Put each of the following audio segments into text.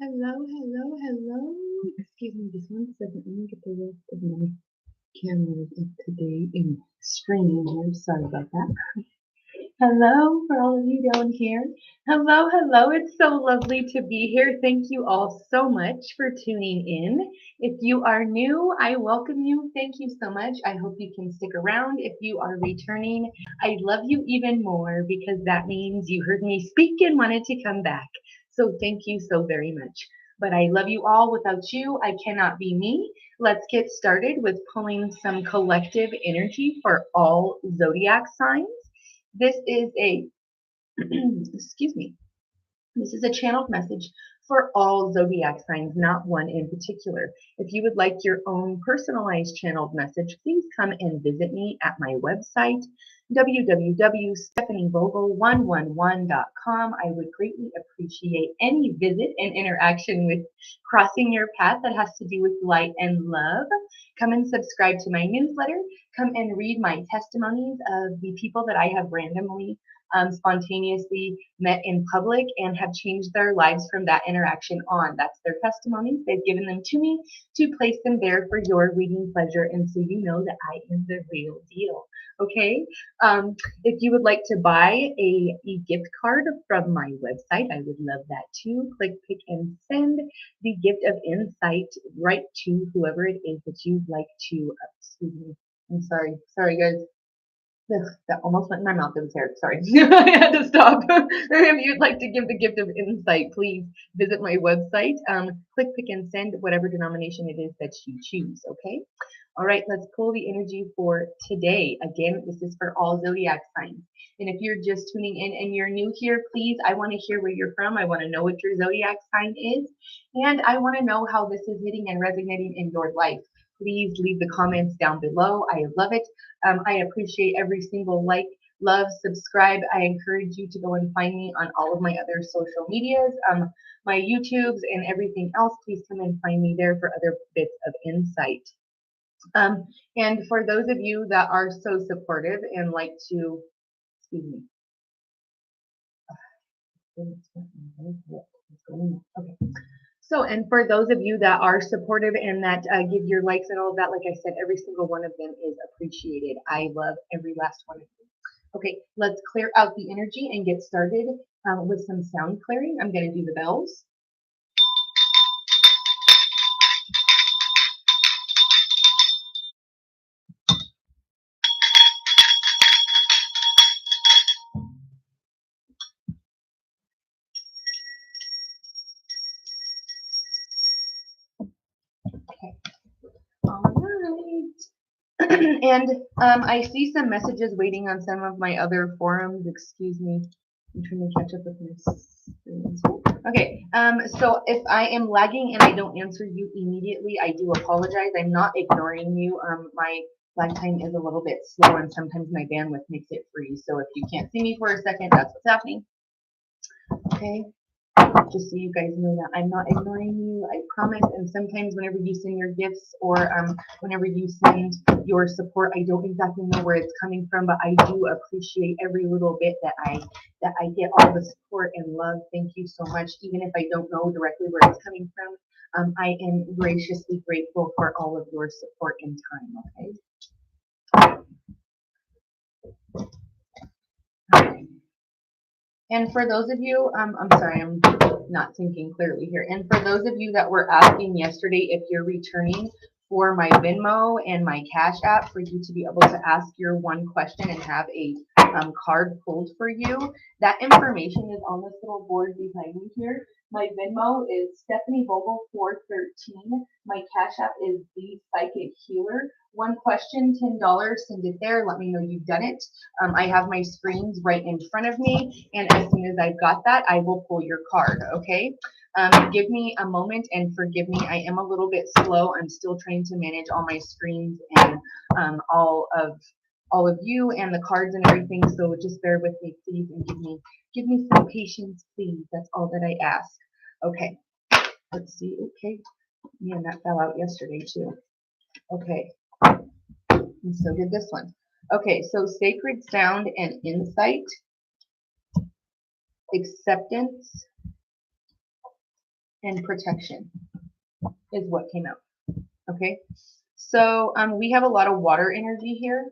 Hello, hello, hello. Excuse me just one second. Let me get the rest of my cameras up today and screening here. Sorry about that. Hello for all of you down here. Hello, hello. It's so lovely to be here. Thank you all so much for tuning in. If you are new, I welcome you. Thank you so much. I hope you can stick around. If you are returning, I love you even more because that means you heard me speak and wanted to come back. So thank you so very much. But I love you all. Without you, I cannot be me. Let's get started with pulling some collective energy for all zodiac signs. This is a, excuse me, this is a channeled message for all zodiac signs, not one in particular. If you would like your own personalized channeled message, please come and visit me at my website, www.stephanievogel111.com. I would greatly appreciate any visit and interaction with crossing your path that has to do with light and love. Come and subscribe to my newsletter. Come and read my testimonies of the people that I have randomly spontaneously met in public and have changed their lives from that interaction on. That's their testimonies. They've given them to me to place them there for your reading pleasure, and so you know that I am the real deal. Okay. If you would like to buy a gift card from my website, I would love that too. Click, pick, and send the gift of insight right to whoever it is that you'd like to. Excuse me. I'm sorry. Sorry, guys. Ugh, that almost went in my mouth. It was hair. Sorry. I had to stop. If you'd like to give the gift of insight, please visit my website. Click, pick, and send whatever denomination it is that you choose. Okay. All right. Let's pull the energy for today. Again, this is for all zodiac signs. And if you're just tuning in and you're new here, please, I want to hear where you're from. I want to know what your zodiac sign is. And I want to know how this is hitting and resonating in your life. Please leave the comments down below. I love it. I appreciate every single like, love, subscribe. I encourage you to go and find me on all of my other social medias, my YouTubes, and everything else. Please come and find me there for other bits of insight. Um, and for those of you that are so supportive and like to, excuse me. Okay. So, and for those of you that are supportive and that give your likes and all of that, like I said, every single one of them is appreciated. I love every last one of you. Okay, let's clear out the energy and get started with some sound clearing. I'm going to do the bells. Okay, all right. And I see some messages waiting on some of my other forums. Excuse me. I'm trying to catch up with my screens. Okay, so if I am lagging and I don't answer you immediately, I do apologize. I'm not ignoring you. My lag time is a little bit slow and sometimes my bandwidth makes it freeze. So if you can't see me for a second, that's what's happening. Okay, just so you guys know that I'm not ignoring you, I promise. And sometimes whenever you send your gifts or whenever you send your support, I don't exactly know where it's coming from, but I do appreciate every little bit that I get all the support and love. Thank you so much. Even if I don't know directly where it's coming from, I am graciously grateful for all of your support and time. Okay. And for those of you, I'm sorry, I'm not thinking clearly here. And for those of you that were asking yesterday if you're returning for my Venmo and my Cash App for you to be able to ask your one question and have a card pulled for you, that information is on this little board behind me here. My Venmo is Stephanie Vogel 413. My Cash App is The Psychic Healer. One question, $10. Send it there. Let me know you've done it. I have my screens right in front of me, and as soon as I've got that, I will pull your card. Okay. Give me a moment and forgive me. I am a little bit slow. I'm still trying to manage all my screens and all of you and the cards and everything. So just bear with me, please, and give me some patience, please. That's all that I ask. Okay. Let's see. Okay. Man, that fell out yesterday too. Okay. And so did this one. Okay, so sacred sound and insight, acceptance, and protection is what came out. Okay, so we have a lot of water energy here.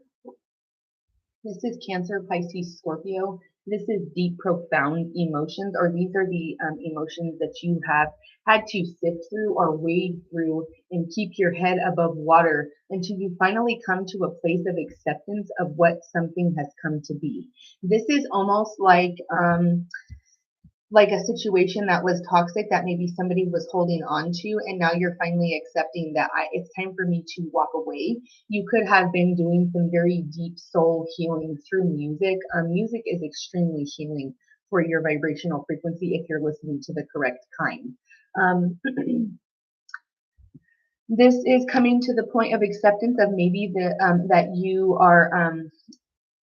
This is Cancer, Pisces, Scorpio. This is deep, profound emotions, or these are the emotions that you have had to sift through or wade through and keep your head above water until you finally come to a place of acceptance of what something has come to be. This is almost like a situation that was toxic that maybe somebody was holding on to, and now you're finally accepting that it's time for me to walk away. You could have been doing some very deep soul healing through music. Music is extremely healing for your vibrational frequency if you're listening to the correct kind. This is coming to the point of acceptance of maybe that you are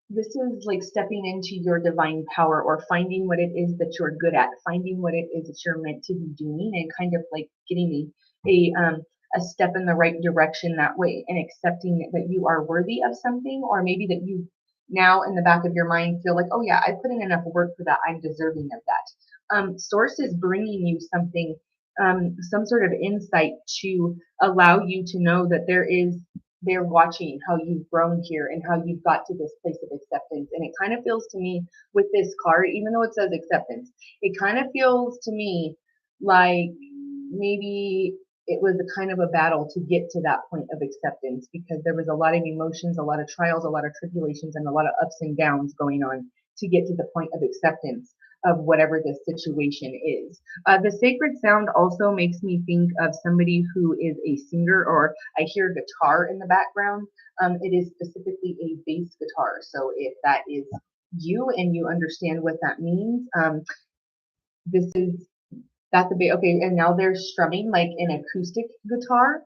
this is like stepping into your divine power, or finding what it is that you're good at, finding what it is that you're meant to be doing, and kind of like getting a step in the right direction that way, and accepting that you are worthy of something, or maybe that you now in the back of your mind feel like, oh yeah, I put in enough work for that, I'm deserving of that. Source is bringing you something, some sort of insight to allow you to know that they're watching how you've grown here and how you've got to this place of acceptance. And it kind of feels to me with this card, even though it says acceptance, it kind of feels to me like maybe it was a kind of a battle to get to that point of acceptance, because there was a lot of emotions, a lot of trials, a lot of tribulations, and a lot of ups and downs going on to get to the point of acceptance of whatever the situation is. The sacred sound also makes me think of somebody who is a singer, or I hear guitar in the background. It is specifically a bass guitar. So if that is you and you understand what that means, that's a bit okay. And now they're strumming like an acoustic guitar,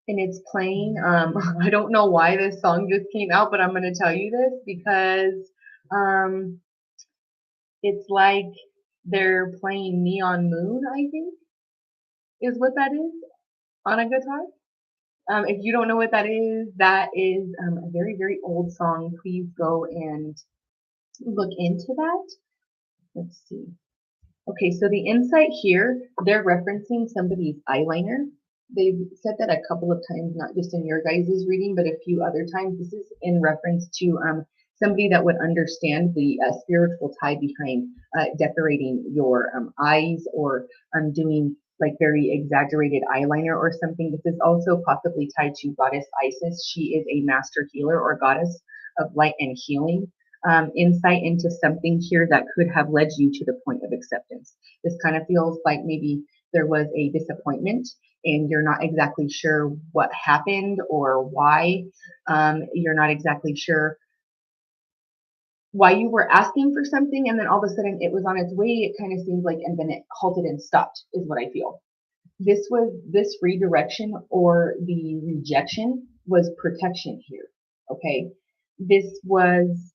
and it's playing. I don't know why this song just came out, but I'm going to tell you this because um, it's like they're playing Neon Moon, I think, is what that is on a guitar. If you don't know what that is a very, very old song. Please go and look into that. Let's see. Okay, so the insight here, they're referencing somebody's eyeliner. They've said that a couple of times, not just in your guys' reading, but a few other times. This is in reference to somebody that would understand the spiritual tie behind decorating your eyes, or doing like very exaggerated eyeliner or something. This is also possibly tied to goddess Isis. She is a master healer or goddess of light and healing. Insight into something here that could have led you to the point of acceptance. This kind of feels like maybe there was a disappointment and you're not exactly sure what happened or why. You're not exactly sure why you were asking for something, and then all of a sudden it was on its way. It kind of seems like, and then it halted and stopped, is what I feel. This redirection or the rejection was protection here. Okay. This was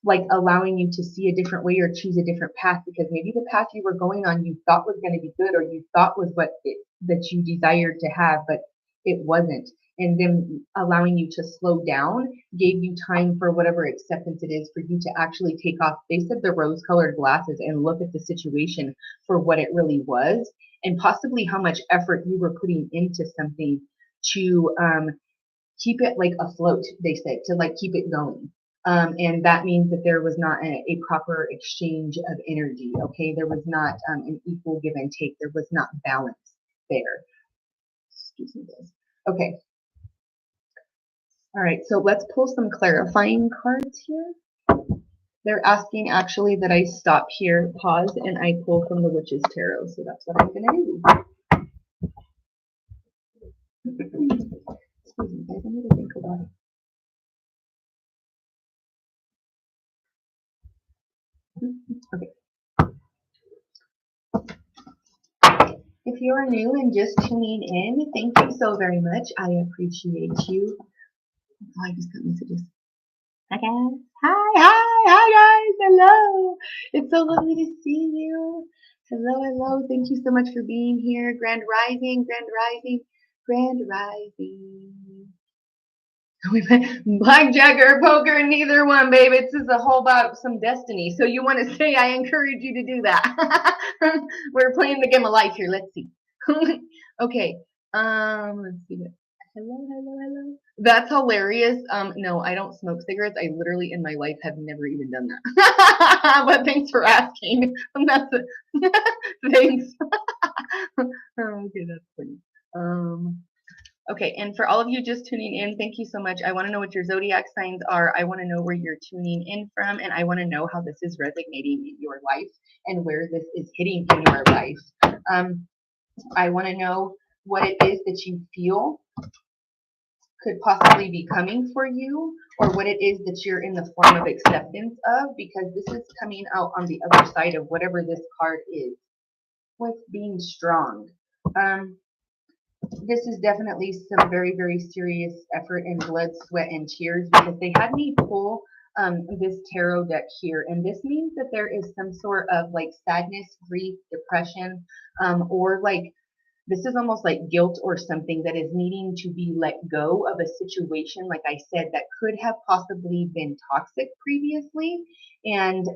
like allowing you to see a different way or choose a different path, because maybe the path you were going on you thought was going to be good, or you thought was that you desired to have, but it wasn't. And then allowing you to slow down gave you time for whatever acceptance it is, for you to actually take off, they said, the rose-colored glasses and look at the situation for what it really was, and possibly how much effort you were putting into something to keep it like afloat, they said, to like keep it going. And that means that there was not a proper exchange of energy. Okay, there was not an equal give and take. There was not balance there. Excuse me, guys. Okay. All right, so let's pull some clarifying cards here. They're asking actually that I stop here, pause, and I pull from the Witch's Tarot. So that's what I'm going to do. Excuse me, guys, I need to think about it. Okay. If you are new and just tuning in, thank you so very much. I appreciate you. Oh, I just got messages. Hi guys. Hi guys. Hello. It's so lovely to see you. Hello. Thank you so much for being here. Grand Rising. Blackjack or poker, neither one, babe. It's just a whole about some destiny. So you want to say I encourage you to do that. We're playing the game of life here. Let's see. Okay. Let's see. Hello, hello, hello. That's hilarious. No, I don't smoke cigarettes. I literally in my life have never even done that. But thanks for asking. That's it. Thanks. Okay, that's funny. Okay, and for all of you just tuning in, thank you so much. I want to know what your zodiac signs are. I want to know where you're tuning in from, and I want to know how this is resonating in your life and where this is hitting in your life. I want to know what it is that you feel could possibly be coming for you, or what it is that you're in the form of acceptance of, because this is coming out on the other side of whatever this card is, with being strong. This is definitely some very, very serious effort and blood, sweat, and tears, because they had me pull this tarot deck here. And this means that there is some sort of like sadness, grief, depression, or like this is almost like guilt or something that is needing to be let go of a situation, like I said, that could have possibly been toxic previously and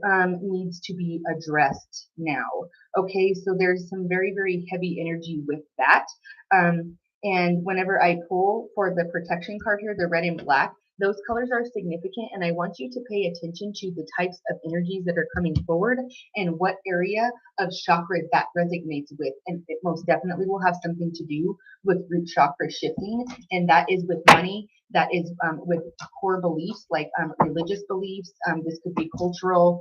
needs to be addressed now. Okay, so there's some very, very heavy energy with that. And whenever I pull for the protection card here, the red and black, those colors are significant, and I want you to pay attention to the types of energies that are coming forward and what area of chakra that resonates with. And it most definitely will have something to do with root chakra shifting, and that is with money, that is with core beliefs like religious beliefs. This could be cultural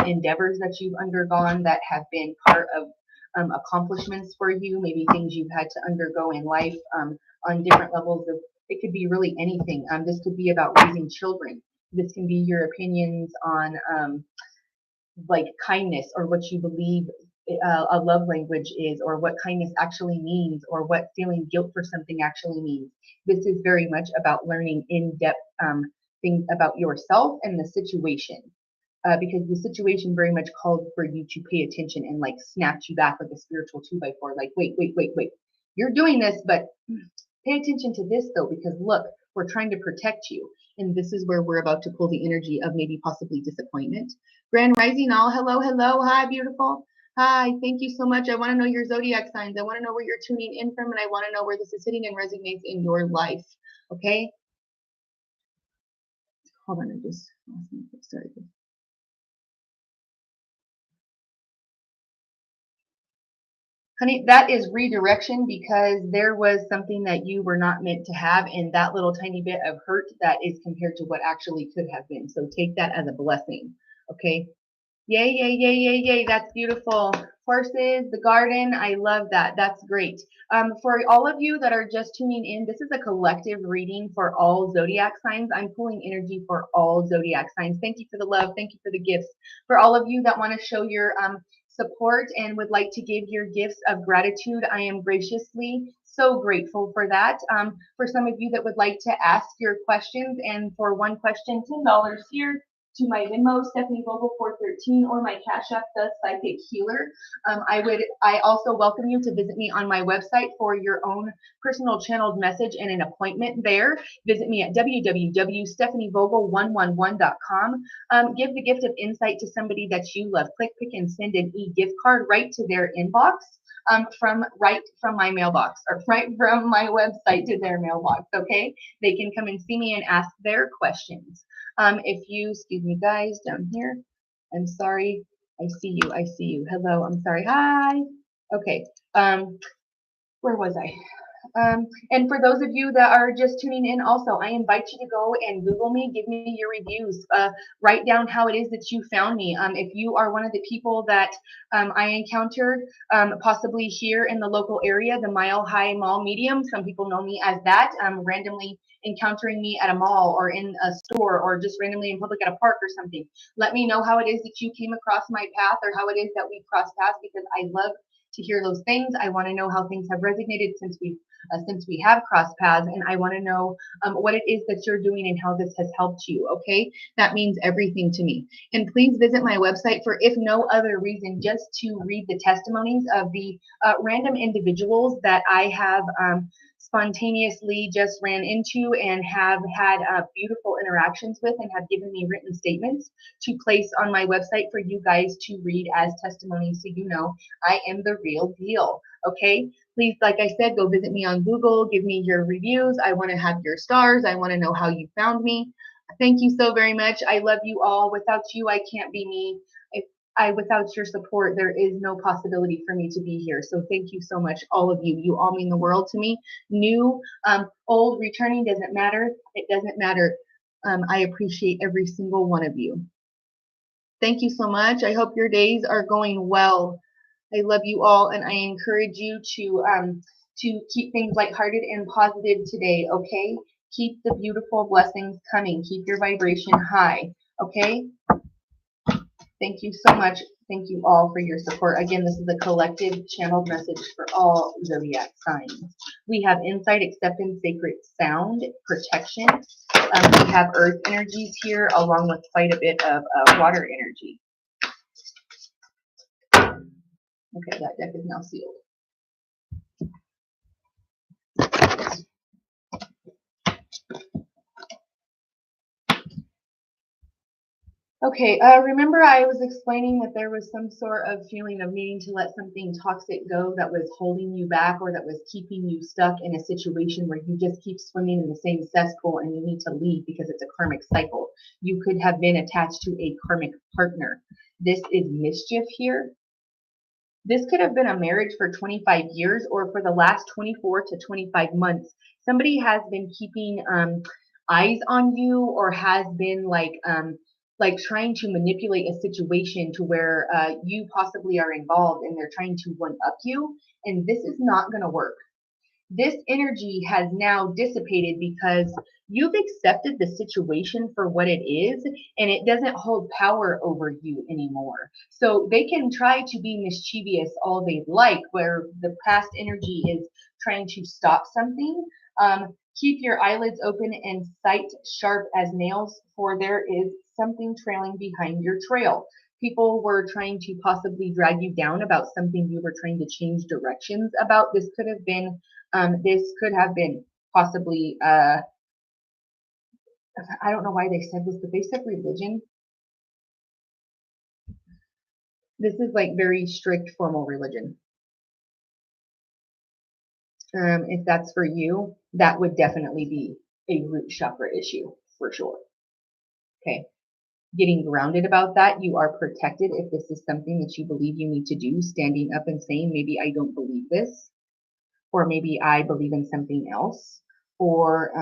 endeavors that you've undergone that have been part of accomplishments for you, maybe things you've had to undergo in life on different levels of, it could be really anything. This could be about raising children. This can be your opinions on like kindness, or what you believe a love language is, or what kindness actually means, or what feeling guilt for something actually means. This is very much about learning in-depth things about yourself and the situation. Because the situation very much called for you to pay attention and like snapped you back like a spiritual 2x4. Like, wait, wait, wait, wait. You're doing this, but pay attention to this though, because look, we're trying to protect you. And this is where we're about to pull the energy of maybe possibly disappointment. Grand Rising all, hello, hello, hi, beautiful. Hi, thank you so much. I want to know your zodiac signs. I want to know where you're tuning in from, and I want to know where this is hitting and resonates in your life. Okay? Hold on, I just sorry. Honey, that is redirection, because there was something that you were not meant to have, and that little tiny bit of hurt that is compared to what actually could have been. So take that as a blessing. Okay? Yay, yay, yay, yay, yay. That's beautiful. Horses, the garden. I love that. That's great. For all of you that are just tuning in, this is a collective reading for all zodiac signs. I'm pulling energy for all zodiac signs. Thank you for the love. Thank you for the gifts. For all of you that want to show your support and would like to give your gifts of gratitude, I am graciously so grateful for that. For some of you that would like to ask your questions, and for one question, $10 here to my Venmo, Stephanie Vogel 413, or my Cash App, The Psychic Healer. I also welcome you to visit me on my website for your own personal channeled message and an appointment there. Visit me at www.stephanievogel111.com. Give the gift of insight to somebody that you love. Click, pick, and send an e-gift card right to their inbox. Right from my mailbox, or right from my website to their mailbox. Okay, they can come and see me and ask their questions. If you, excuse me, guys, down here, I'm sorry. I see you. I see you. Hello. I'm sorry. Hi. Okay. Where was I? And for those of you that are just tuning in, also, I invite you to go and Google me, give me your reviews, write down how it is that you found me. If you are one of the people that I encountered, possibly here in the local area, the Mile High Mall Medium, some people know me as that, randomly encountering me at a mall or in a store or just randomly in public at a park or something. Let me know how it is that you came across my path, or how it is that we crossed paths, because I love to hear those things. I want to know how things have resonated since we have crossed paths, and I want to know what it is that you're doing and how this has helped you. Okay, that means everything to me. And please visit my website for, if no other reason, just to read the testimonies of the random individuals that I have spontaneously just ran into and have had beautiful interactions with and have given me written statements to place on my website for you guys to read as testimonies, so you know I am the real deal. Okay, please, like I said, go visit me on Google, give me your reviews. I want to have your stars. I want to know how you found me. Thank you so very much. I love you all. Without you, I can't be me. Without your support, there is no possibility for me to be here. So thank you so much, all of you. You all mean the world to me. New, old, returning, doesn't matter. It doesn't matter. I appreciate every single one of you. Thank you so much. I hope your days are going well. I love you all, and I encourage you to keep things lighthearted and positive today. Okay, keep the beautiful blessings coming. Keep your vibration high. Okay. Thank you so much. Thank you all for your support. Again, this is a collective channeled message for all zodiac signs. We have insight, acceptance, sacred sound, protection. We have earth energies here, along with quite a bit of water energy. Okay, that deck is now sealed. Okay, remember I was explaining that there was some sort of feeling of needing to let something toxic go that was holding you back, or that was keeping you stuck in a situation where you just keep swimming in the same cesspool and you need to leave because it's a karmic cycle. You could have been attached to a karmic partner. This is mischief here. This could have been a marriage for 25 years, or for the last 24 to 25 months. Somebody has been keeping eyes on you, or has been like trying to manipulate a situation to where you possibly are involved, and they're trying to one up you. And this is not going to work. This energy has now dissipated because you've accepted the situation for what it is, and it doesn't hold power over you anymore. So they can try to be mischievous all they like, where the past energy is trying to stop something. Keep your eyelids open and sight sharp as nails, for there is something trailing behind your trail. People were trying to possibly drag you down about something you were trying to change directions about. This could have been possibly, I don't know why they said this, but they said religion. This is like very strict formal religion. If that's for you, that would definitely be a root chakra issue for sure. Okay. Getting grounded about that, you are protected if this is something that you believe you need to do, standing up and saying, maybe I don't believe this, or maybe I believe in something else, or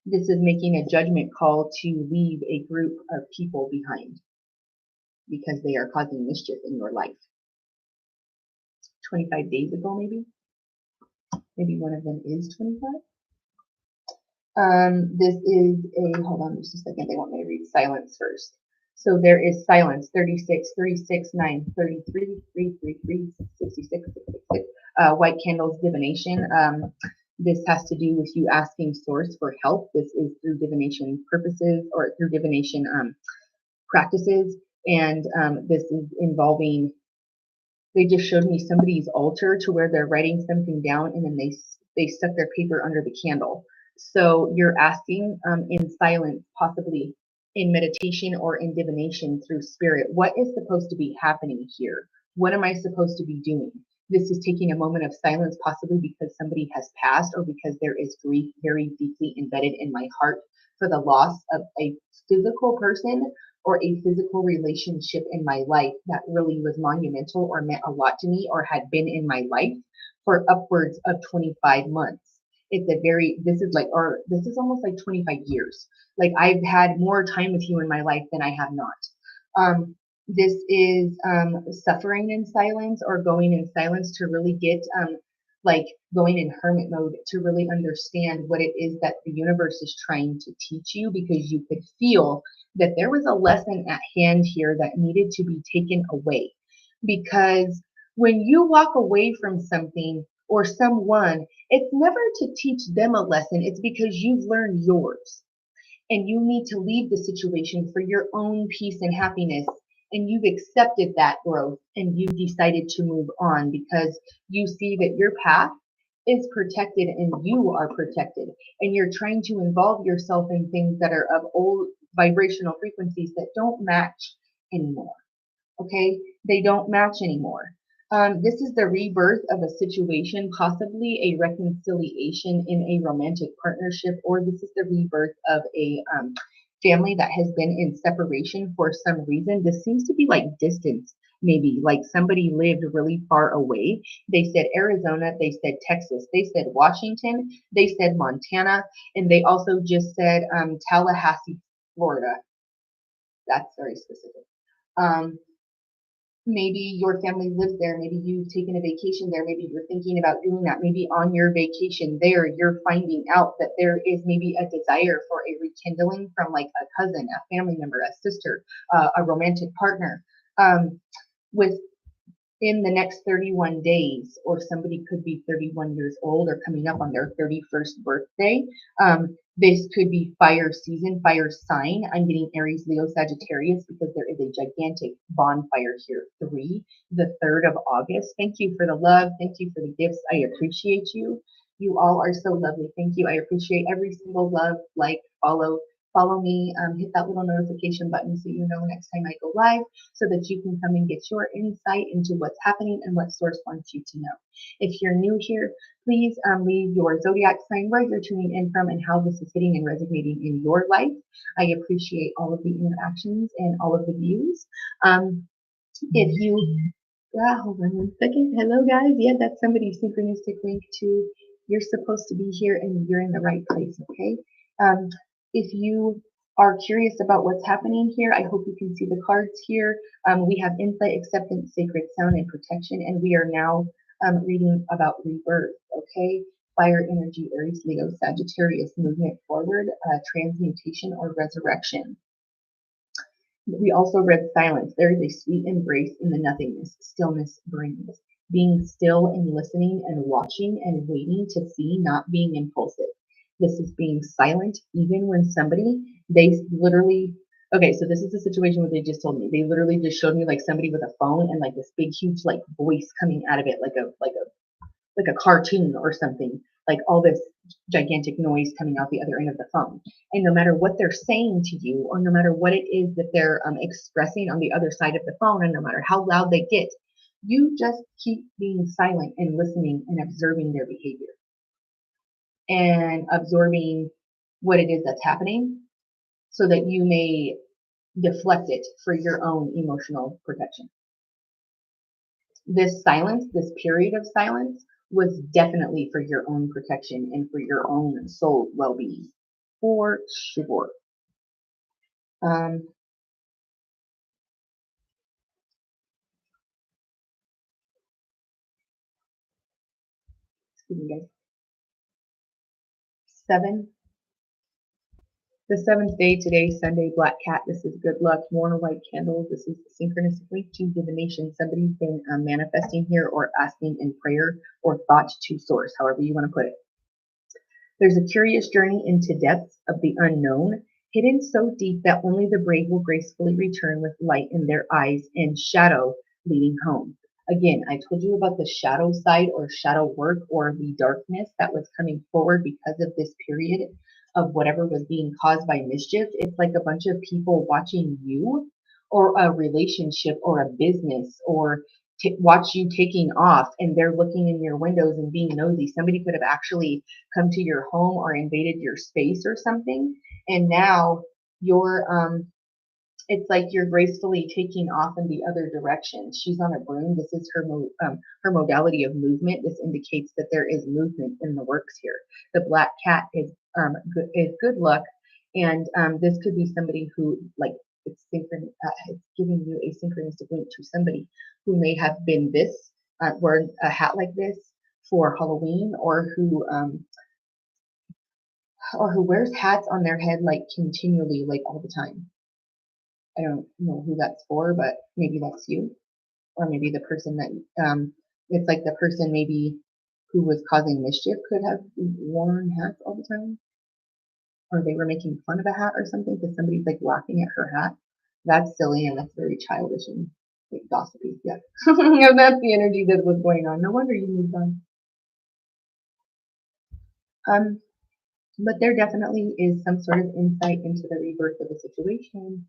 this is making a judgment call to leave a group of people behind because they are causing mischief in your life. 25 days ago, maybe one of them is 25. This is hold on just a second, they want me to read silence first. So there is silence, 36, 36, 9, 33, 3, 3, 3, 66, 66. White candles, divination. This has to do with you asking source for help. This is through divination purposes, or through divination practices. And this is involving, they just showed me somebody's altar to where they're writing something down, and then they stuck their paper under the candle. So you're asking in silence, possibly in meditation or in divination through spirit, what is supposed to be happening here? What am I supposed to be doing? This is taking a moment of silence, possibly because somebody has passed, or because there is grief very deeply embedded in my heart for the loss of a physical person or a physical relationship in my life that really was monumental or meant a lot to me, or had been in my life for upwards of 25 months. This is almost like 25 years. Like, I've had more time with you in my life than I have not. This is suffering in silence, or going in silence to really get like going in hermit mode to really understand what it is that the universe is trying to teach you, because you could feel that there was a lesson at hand here that needed to be taken away. Because when you walk away from something or someone, it's never to teach them a lesson. It's because you've learned yours, and you need to leave the situation for your own peace and happiness. And you've accepted that growth, and you've decided to move on because you see that your path is protected and you are protected, and you're trying to involve yourself in things that are of old vibrational frequencies that don't match anymore. Okay, they don't match anymore. This is the rebirth of a situation, possibly a reconciliation in a romantic partnership, or this is the rebirth of a family that has been in separation for some reason. This seems to be like distance, maybe like somebody lived really far away. They said Arizona, they said Texas, they said Washington, they said Montana, and they also just said Tallahassee, Florida. That's very specific. Um, Maybe your family lives there, maybe you've taken a vacation there, maybe you're thinking about doing that, maybe on your vacation there you're finding out that there is maybe a desire for a rekindling from like a cousin, a family member, a sister, a romantic partner, with in the next 31 days, or somebody could be 31 years old or coming up on their 31st birthday. This could be fire season, fire sign. I'm getting Aries, Leo, Sagittarius because there is a gigantic bonfire here. The 3rd of August. Thank you for the love. Thank you for the gifts. I appreciate you. You all are so lovely. Thank you. I appreciate every single love, like, follow me, hit that little notification button so you know next time I go live, so that you can come and get your insight into what's happening and what source wants you to know. If you're new here, please leave your zodiac sign, where you're tuning in from, and how this is hitting and resonating in your life. I appreciate all of the interactions and all of the views. If you, hold on one second. Hello, guys. Yeah, that's somebody's synchronistic link to you're supposed to be here and you're in the right place, okay? If you are curious about what's happening here, I hope you can see the cards here. We have insight, acceptance, sacred sound, and protection, and we are now reading about rebirth, okay? Fire energy, Aries, Leo, Sagittarius, movement forward, transmutation, or resurrection. We also read silence. There is a sweet embrace in the nothingness stillness brings. Being still and listening and watching and waiting to see, not being impulsive. This is being silent even when somebody, they literally, okay, so this is a situation where they just told me, they literally just showed me like somebody with a phone and like this big, huge like voice coming out of it, like a cartoon or something, like all this gigantic noise coming out the other end of the phone. And no matter what they're saying to you, or no matter what it is that they're expressing on the other side of the phone, and no matter how loud they get, you just keep being silent and listening and observing their behavior and absorbing what it is that's happening, so that you may deflect it for your own emotional protection. This silence, this period of silence, was definitely for your own protection and for your own soul well-being, for sure. Excuse me, guys. 7. The 7th day today, Sunday, Black Cat. This is good luck. Worn a white candle. This is the synchronistic link to divination. Somebody's been manifesting here, or asking in prayer, or thought to source, however you want to put it. There's a curious journey into depths of the unknown, hidden so deep that only the brave will gracefully return with light in their eyes and shadow leading home. Again, I told you about the shadow side, or shadow work, or the darkness that was coming forward because of this period of whatever was being caused by mischief. It's like a bunch of people watching you, or a relationship, or a business, or watch you taking off, and they're looking in your windows and being nosy. Somebody could have actually come to your home or invaded your space or something, and now you're it's like you're gracefully taking off in the other direction. She's on a broom. This is her modality of movement. This indicates that there is movement in the works here. The black cat is good luck, and this could be somebody who, like, it's giving you a synchronistic link to somebody who may have been wearing a hat like this for Halloween, or who wears hats on their head like continually, like all the time. I don't know who that's for, but maybe that's you, or maybe the person that it's like the person maybe who was causing mischief could have worn hats all the time, or they were making fun of a hat or something because somebody's like laughing at her hat. That's silly, and that's very childish and like gossipy. Yeah, and that's the energy that was going on. No wonder you moved on. But there definitely is some sort of insight into the rebirth of a situation,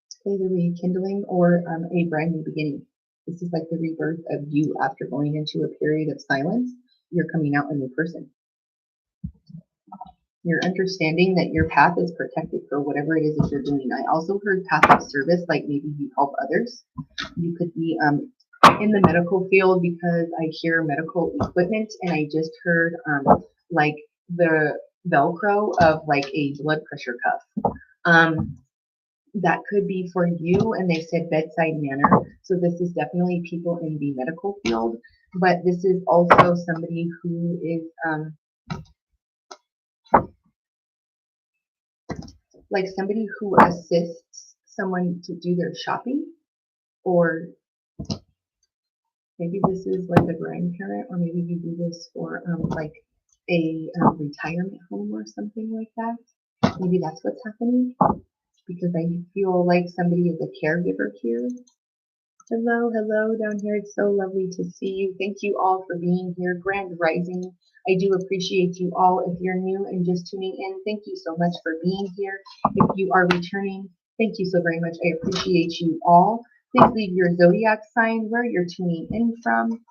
say the rekindling or a brand new beginning. This is like the rebirth of you after going into a period of silence. You're coming out a new person. You're understanding that your path is protected for whatever it is that you're doing. I also heard path of service, like maybe you help others. You could be in the medical field because I hear medical equipment, and I just heard like the Velcro of like a blood pressure cuff. That could be for you, and they said bedside manner. So this is definitely people in the medical field, but this is also somebody who is like somebody who assists someone to do their shopping, or maybe this is like a grandparent, or maybe you do this for like a retirement home or something like that. Maybe that's what's happening, because I feel like somebody is a caregiver here. Hello, hello down here. It's so lovely to see you. Thank you all for being here. Grand Rising. I do appreciate you all. If you're new and just tuning in, thank you so much for being here. If you are returning, thank you so very much. I appreciate you all. Please leave your zodiac sign, where you're tuning in from,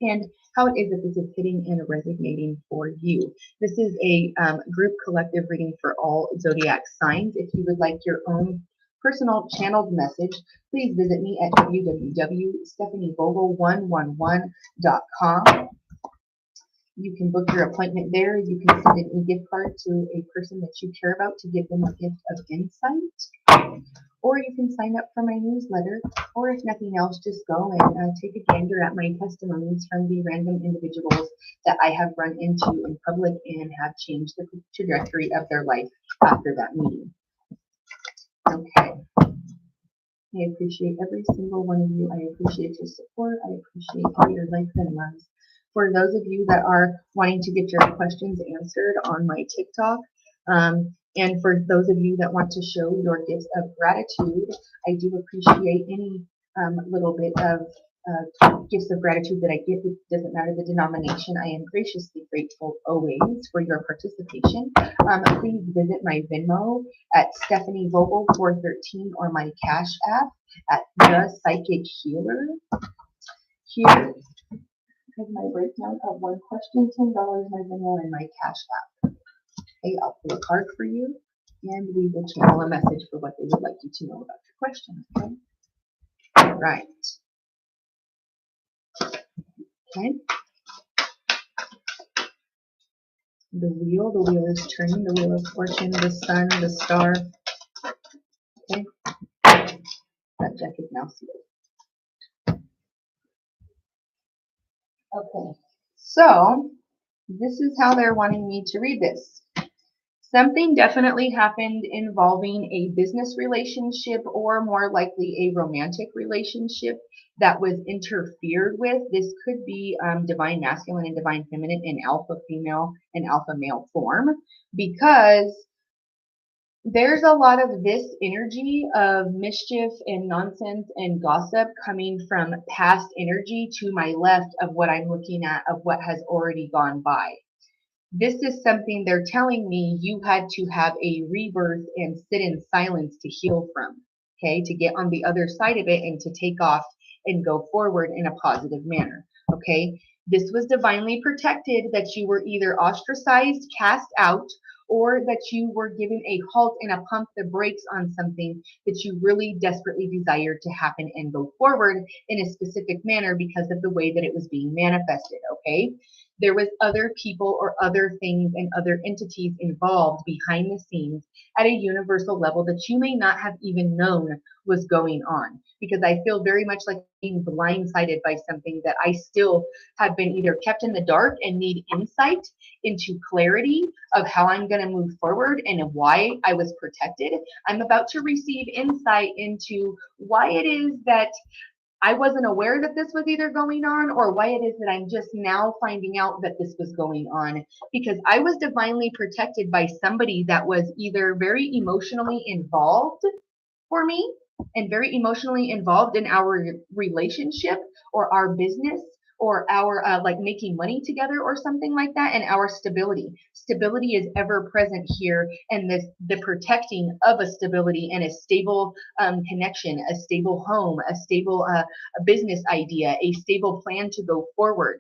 and how it is that this is hitting and resonating for you. This is a group collective reading for all zodiac signs. If you would like your own personal channeled message, please visit me at www.stephanievogel111.com. You can book your appointment there. You can send an e-gift card to a person that you care about to give them a gift of insight. Or you can sign up for my newsletter, or if nothing else, just go and take a gander at my testimonies from the random individuals that I have run into in public and have changed the trajectory of their life after that meeting. Okay. I appreciate every single one of you. I appreciate your support. I appreciate all your likes and loves. For those of you that are wanting to get your questions answered on my TikTok, and for those of you that want to show your gifts of gratitude, I do appreciate any little bit of gifts of gratitude that I get. It doesn't matter the denomination. I am graciously grateful always for your participation. Please visit my Venmo at Stephanie Vogel 413 or my Cash App at The Psychic Healer. Here is my breakdown of one question, $10 my Venmo and my Cash App. Okay, I'll pull a card for you, and we will channel a message for what they would like you to know about your question. Okay. All right. Okay. The wheel is turning, the wheel of fortune, the sun, the star. Okay. That deck is now sealed. Okay. So this is how they're wanting me to read this. Something definitely happened involving a business relationship, or more likely a romantic relationship, that was interfered with. This could be divine masculine and divine feminine in alpha female and alpha male form, because there's a lot of this energy of mischief and nonsense and gossip coming from past energy to my left of what I'm looking at, of what has already gone by. This is something they're telling me you had to have a rebirth and sit in silence to heal from, okay, to get on the other side of it and to take off and go forward in a positive manner, okay? This was divinely protected, that you were either ostracized, cast out, or that you were given a halt and a pump the brakes on something that you really desperately desired to happen and go forward in a specific manner because of the way that it was being manifested, okay? There was other people or other things and other entities involved behind the scenes at a universal level that you may not have even known was going on, because I feel very much like being blindsided by something that I still have been either kept in the dark and need insight into clarity of how I'm going to move forward and why I was protected. I'm about to receive insight into why it is that I wasn't aware that this was either going on, or why it is that I'm just now finding out that this was going on, because I was divinely protected by somebody that was either very emotionally involved for me and very emotionally involved in our relationship or our business or our like making money together or something like that, and our stability. Stability is ever present here, and the protecting of a stability and a stable connection, a stable home, a stable a business idea, a stable plan to go forward.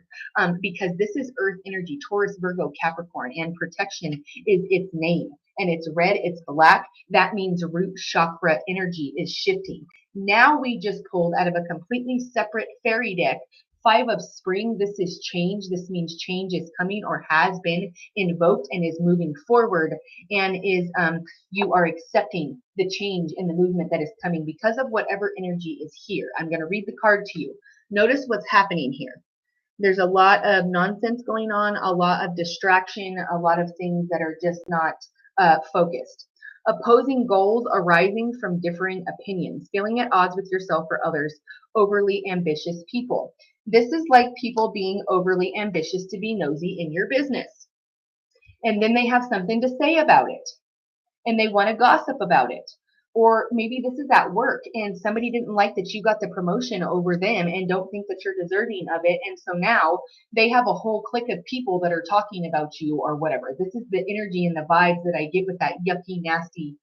Because this is Earth energy, Taurus, Virgo, Capricorn, and protection is its name. And it's red, it's black. That means root chakra energy is shifting. Now we just pulled out of a completely separate fairy deck Five of Spring. This is change. This means change is coming or has been invoked and is moving forward, and is you are accepting the change in the movement that is coming because of whatever energy is here. I'm going to read the card to you. Notice what's happening here. There's a lot of nonsense going on, a lot of distraction, a lot of things that are just not focused. Opposing goals arising from differing opinions, feeling at odds with yourself or others, overly ambitious people. This is like people being overly ambitious to be nosy in your business. And then they have something to say about it, and they want to gossip about it. Or maybe this is at work and somebody didn't like that you got the promotion over them and don't think that you're deserving of it. And so now they have a whole clique of people that are talking about you or whatever. This is the energy and the vibes that I get with that yucky, nasty,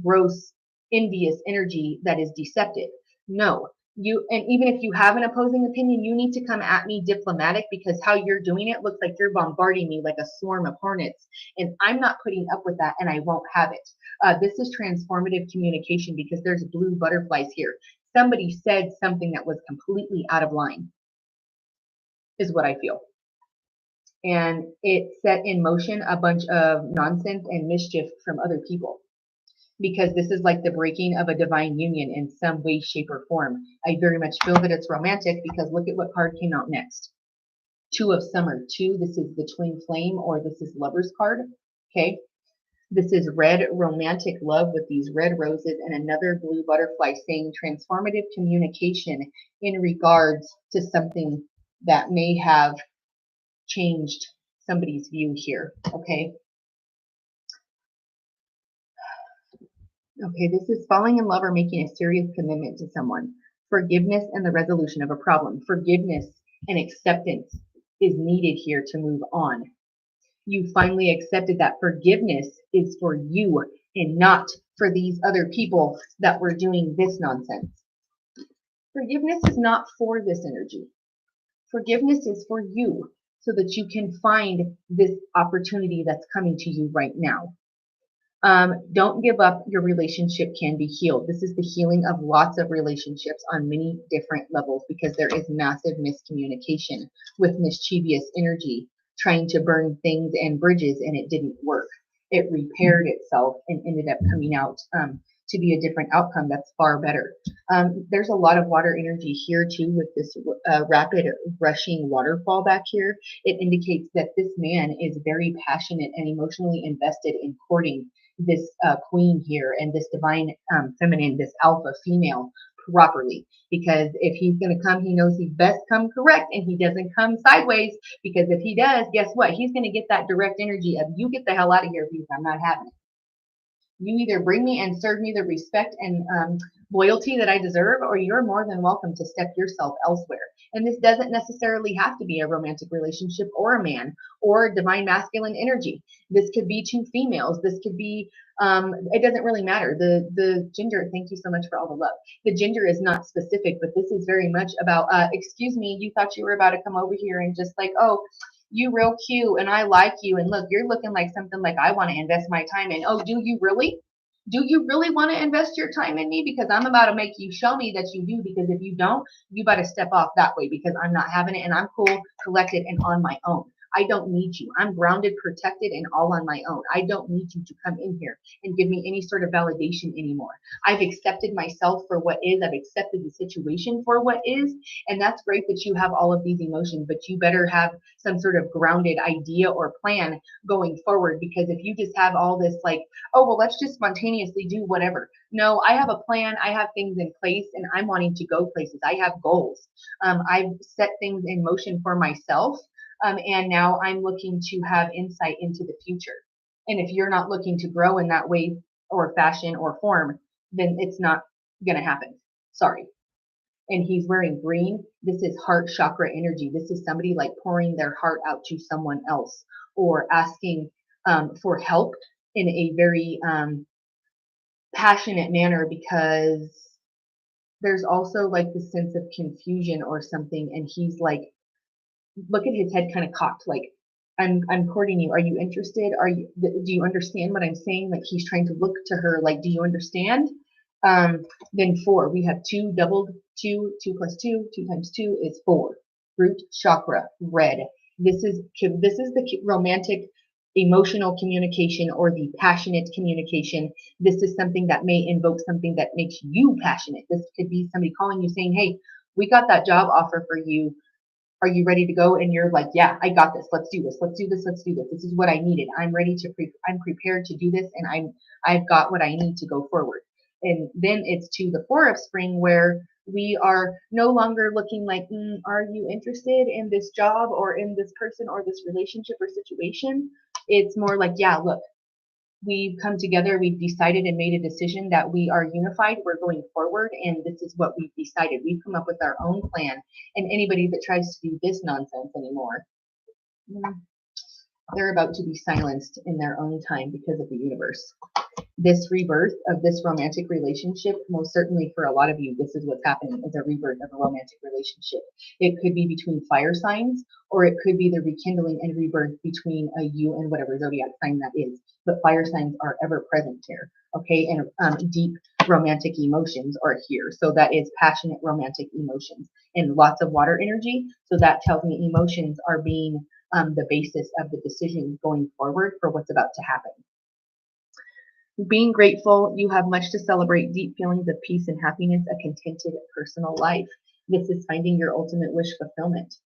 gross, envious energy that is deceptive. No, and even if you have an opposing opinion, you need to come at me diplomatic, because how you're doing it looks like you're bombarding me like a swarm of hornets, and I'm not putting up with that, and I won't have it. This is transformative communication, because there's blue butterflies here. Somebody said something that was completely out of line, is what I feel. And it set in motion a bunch of nonsense and mischief from other people, because this is like the breaking of a divine union in some way, shape, or form. I very much feel that it's romantic, because look at what card came out next. Two of Summer. Two, this is the twin flame, or this is Lover's card. Okay. This is red romantic love with these red roses and another blue butterfly, saying transformative communication in regards to something that may have changed somebody's view here. Okay. Okay, this is falling in love or making a serious commitment to someone. Forgiveness and the resolution of a problem. Forgiveness and acceptance is needed here to move on. You finally accepted that forgiveness is for you and not for these other people that were doing this nonsense. Forgiveness is not for this energy. Forgiveness is for you, so that you can find this opportunity that's coming to you right now. Don't give up. Your relationship can be healed. This is the healing of lots of relationships on many different levels, because there is massive miscommunication with mischievous energy trying to burn things and bridges, and it didn't work. It repaired itself and ended up coming out to be a different outcome that's far better. There's a lot of water energy here too, with this rapid rushing waterfall back here. It indicates that this man is very passionate and emotionally invested in courting this queen here, and this divine feminine, this alpha female, properly. Because if he's going to come, he knows he best come correct, and he doesn't come sideways, because if he does, guess what? He's going to get that direct energy of, you get the hell out of here, because I'm not having it. You either bring me and serve me the respect and loyalty that I deserve, or you're more than welcome to step yourself elsewhere. And this doesn't necessarily have to be a romantic relationship or a man or divine masculine energy. This could be two females. This could be, it doesn't really matter. The gender, thank you so much for all the love. The gender is not specific, but this is very much about, excuse me, you thought you were about to come over here and just like, oh, you real cute and I like you, and look, you're looking like something like I want to invest my time in. Oh, do you really? Do you really want to invest your time in me? Because I'm about to make you show me that you do, because if you don't, you better step off that way, because I'm not having it, and I'm cool, collected, and on my own. I don't need you. I'm grounded, protected, and all on my own. I don't need you to come in here and give me any sort of validation anymore. I've accepted myself for what is. I've accepted the situation for what is. And that's great that you have all of these emotions, but you better have some sort of grounded idea or plan going forward. Because if you just have all this like, oh, well, let's just spontaneously do whatever. No, I have a plan. I have things in place, and I'm wanting to go places. I have goals. I've set things in motion for myself. And now I'm looking to have insight into the future. And if you're not looking to grow in that way or fashion or form, then it's not going to happen. Sorry. and he's wearing green, this is heart chakra energy. This is somebody like pouring their heart out to someone else or asking for help in a very passionate manner, because there's also like the sense of confusion or something, and he's like, look at his head kind of cocked, like, I'm courting you. Are you interested? Do you understand what I'm saying? Like, he's trying to look to her, like, do you understand? Then 4, we have 2 doubled, 2 plus 2, 2 times 2 is 4. Root chakra, red. This is the romantic emotional communication or the passionate communication. This is something that may invoke something that makes you passionate. This could be somebody calling you saying, hey, we got that job offer for you. Are you ready to go? And you're like, yeah, I got this. Let's do this. Let's do this. Let's do this. This is what I needed. I'm ready to I'm prepared to do this, and I've got what I need to go forward. And then it's to the 4 of spring, where we are no longer looking like, are you interested in this job or in this person or this relationship or situation? It's more like, yeah, look, we've come together, we've decided and made a decision that we are unified, we're going forward, and this is what we've decided. We've come up with our own plan, and anybody that tries to do this nonsense anymore, they're about to be silenced in their own time because of the universe. This rebirth of this romantic relationship, most certainly for a lot of you, this is what's happening, is a rebirth of a romantic relationship. It could be between fire signs, or it could be the rekindling and rebirth between you and whatever zodiac sign that is. But fire signs are ever present here, okay? And deep romantic emotions are here. So that is passionate romantic emotions and lots of water energy. So that tells me emotions are being the basis of the decision going forward for what's about to happen. Being grateful, you have much to celebrate, deep feelings of peace and happiness, a contented personal life. This is finding your ultimate wish fulfillment.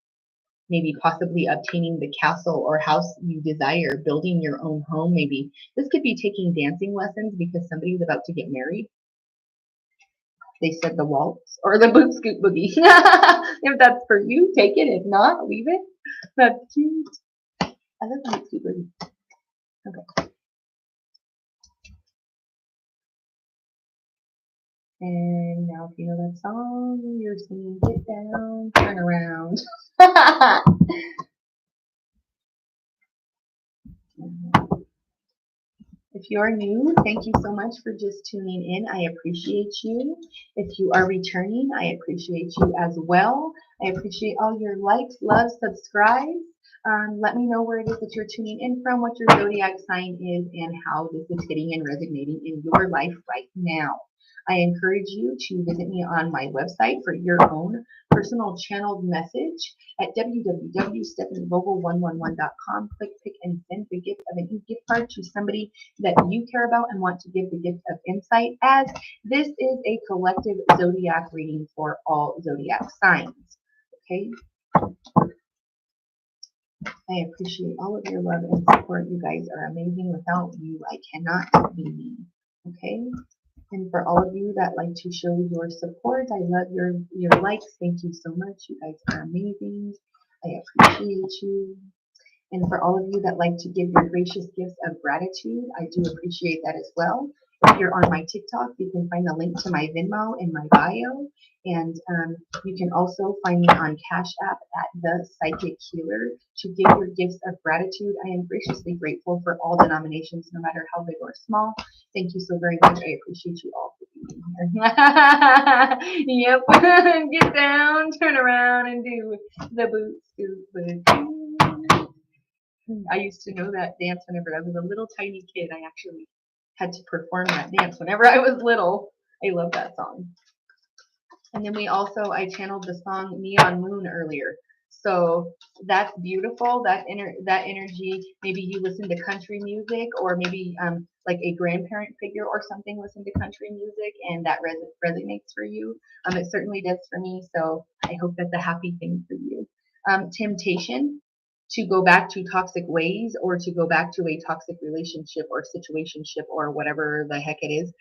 Maybe possibly obtaining the castle or house you desire, building your own home, maybe. This could be taking dancing lessons because somebody's about to get married. They said the waltz or the boot scoot boogie. If that's for you, take it. If not, leave it. That's cute. I love the boot scoot boogie. Okay. And now if you know that song, you're singing Get Down, Turn Around. If you are new, thank you so much for just tuning in. I appreciate you. If you are returning, I appreciate you as well. I appreciate all your likes, loves, subscribes. Let me know where it is that you're tuning in from, what your zodiac sign is, and how this is hitting and resonating in your life right now. I encourage you to visit me on my website for your own personal channeled message at www.stephanievogel111.com. Click, pick, and send the gift of an e-gift card to somebody that you care about and want to give the gift of insight, as this is a collective zodiac reading for all zodiac signs. Okay? I appreciate all of your love and support. You guys are amazing. Without you, I cannot be me. Okay? And for all of you that like to show your support, I love your likes. Thank you so much. You guys are amazing. I appreciate you. And for all of you that like to give your gracious gifts of gratitude, I do appreciate that as well. If you're on my TikTok, you can find the link to my Venmo in my bio. And you can also find me on Cash App at The Psychic Healer to give your gifts of gratitude. I am graciously grateful for all denominations, no matter how big or small. Thank you so very much. I appreciate you all for being here. Yep. Get down, turn around, and do the boot scoot boogie. I used to know that dance whenever I was a little tiny kid. I actually had to perform that dance whenever I was little. I love that song. And then I channeled the song Neon Moon earlier. So that's beautiful. That energy. Maybe you listen to country music, or maybe like a grandparent figure or something listen to country music, and that resonates for you. It certainly does for me. So I hope that's a happy thing for you. Temptation to go back to toxic ways, or to go back to a toxic relationship or situationship or whatever the heck it is.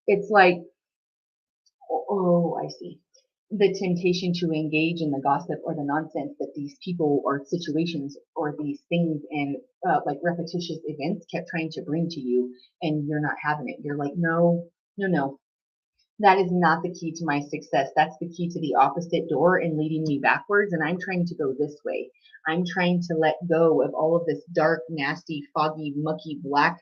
It's like, oh, I see. The temptation to engage in the gossip or the nonsense that these people or situations or these things and like repetitious events kept trying to bring to you, and you're not having it. You're like, no, no, no. That is not the key to my success. That's the key to the opposite door and leading me backwards. And I'm trying to go this way. I'm trying to let go of all of this dark, nasty, foggy, mucky, black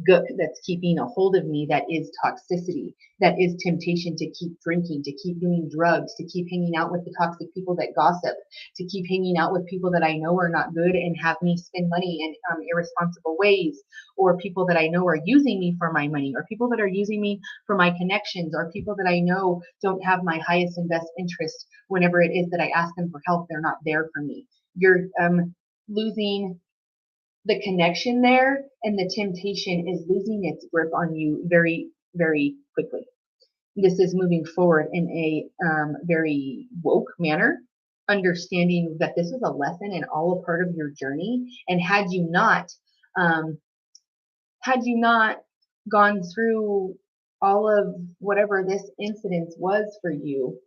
gook that's keeping a hold of me, that is toxicity, that is temptation to keep drinking, to keep doing drugs, to keep hanging out with the toxic people that gossip, to keep hanging out with people that I know are not good and have me spend money in irresponsible ways, or people that I know are using me for my money, or people that are using me for my connections, or people that I know don't have my highest and best interest. Whenever it is that I ask them for help, they're not there for me. You're losing the connection there, and the temptation is losing its grip on you very, very quickly. This is moving forward in a very woke manner, understanding that this is a lesson and all a part of your journey. And um, had you not gone through all of whatever this incident was for you,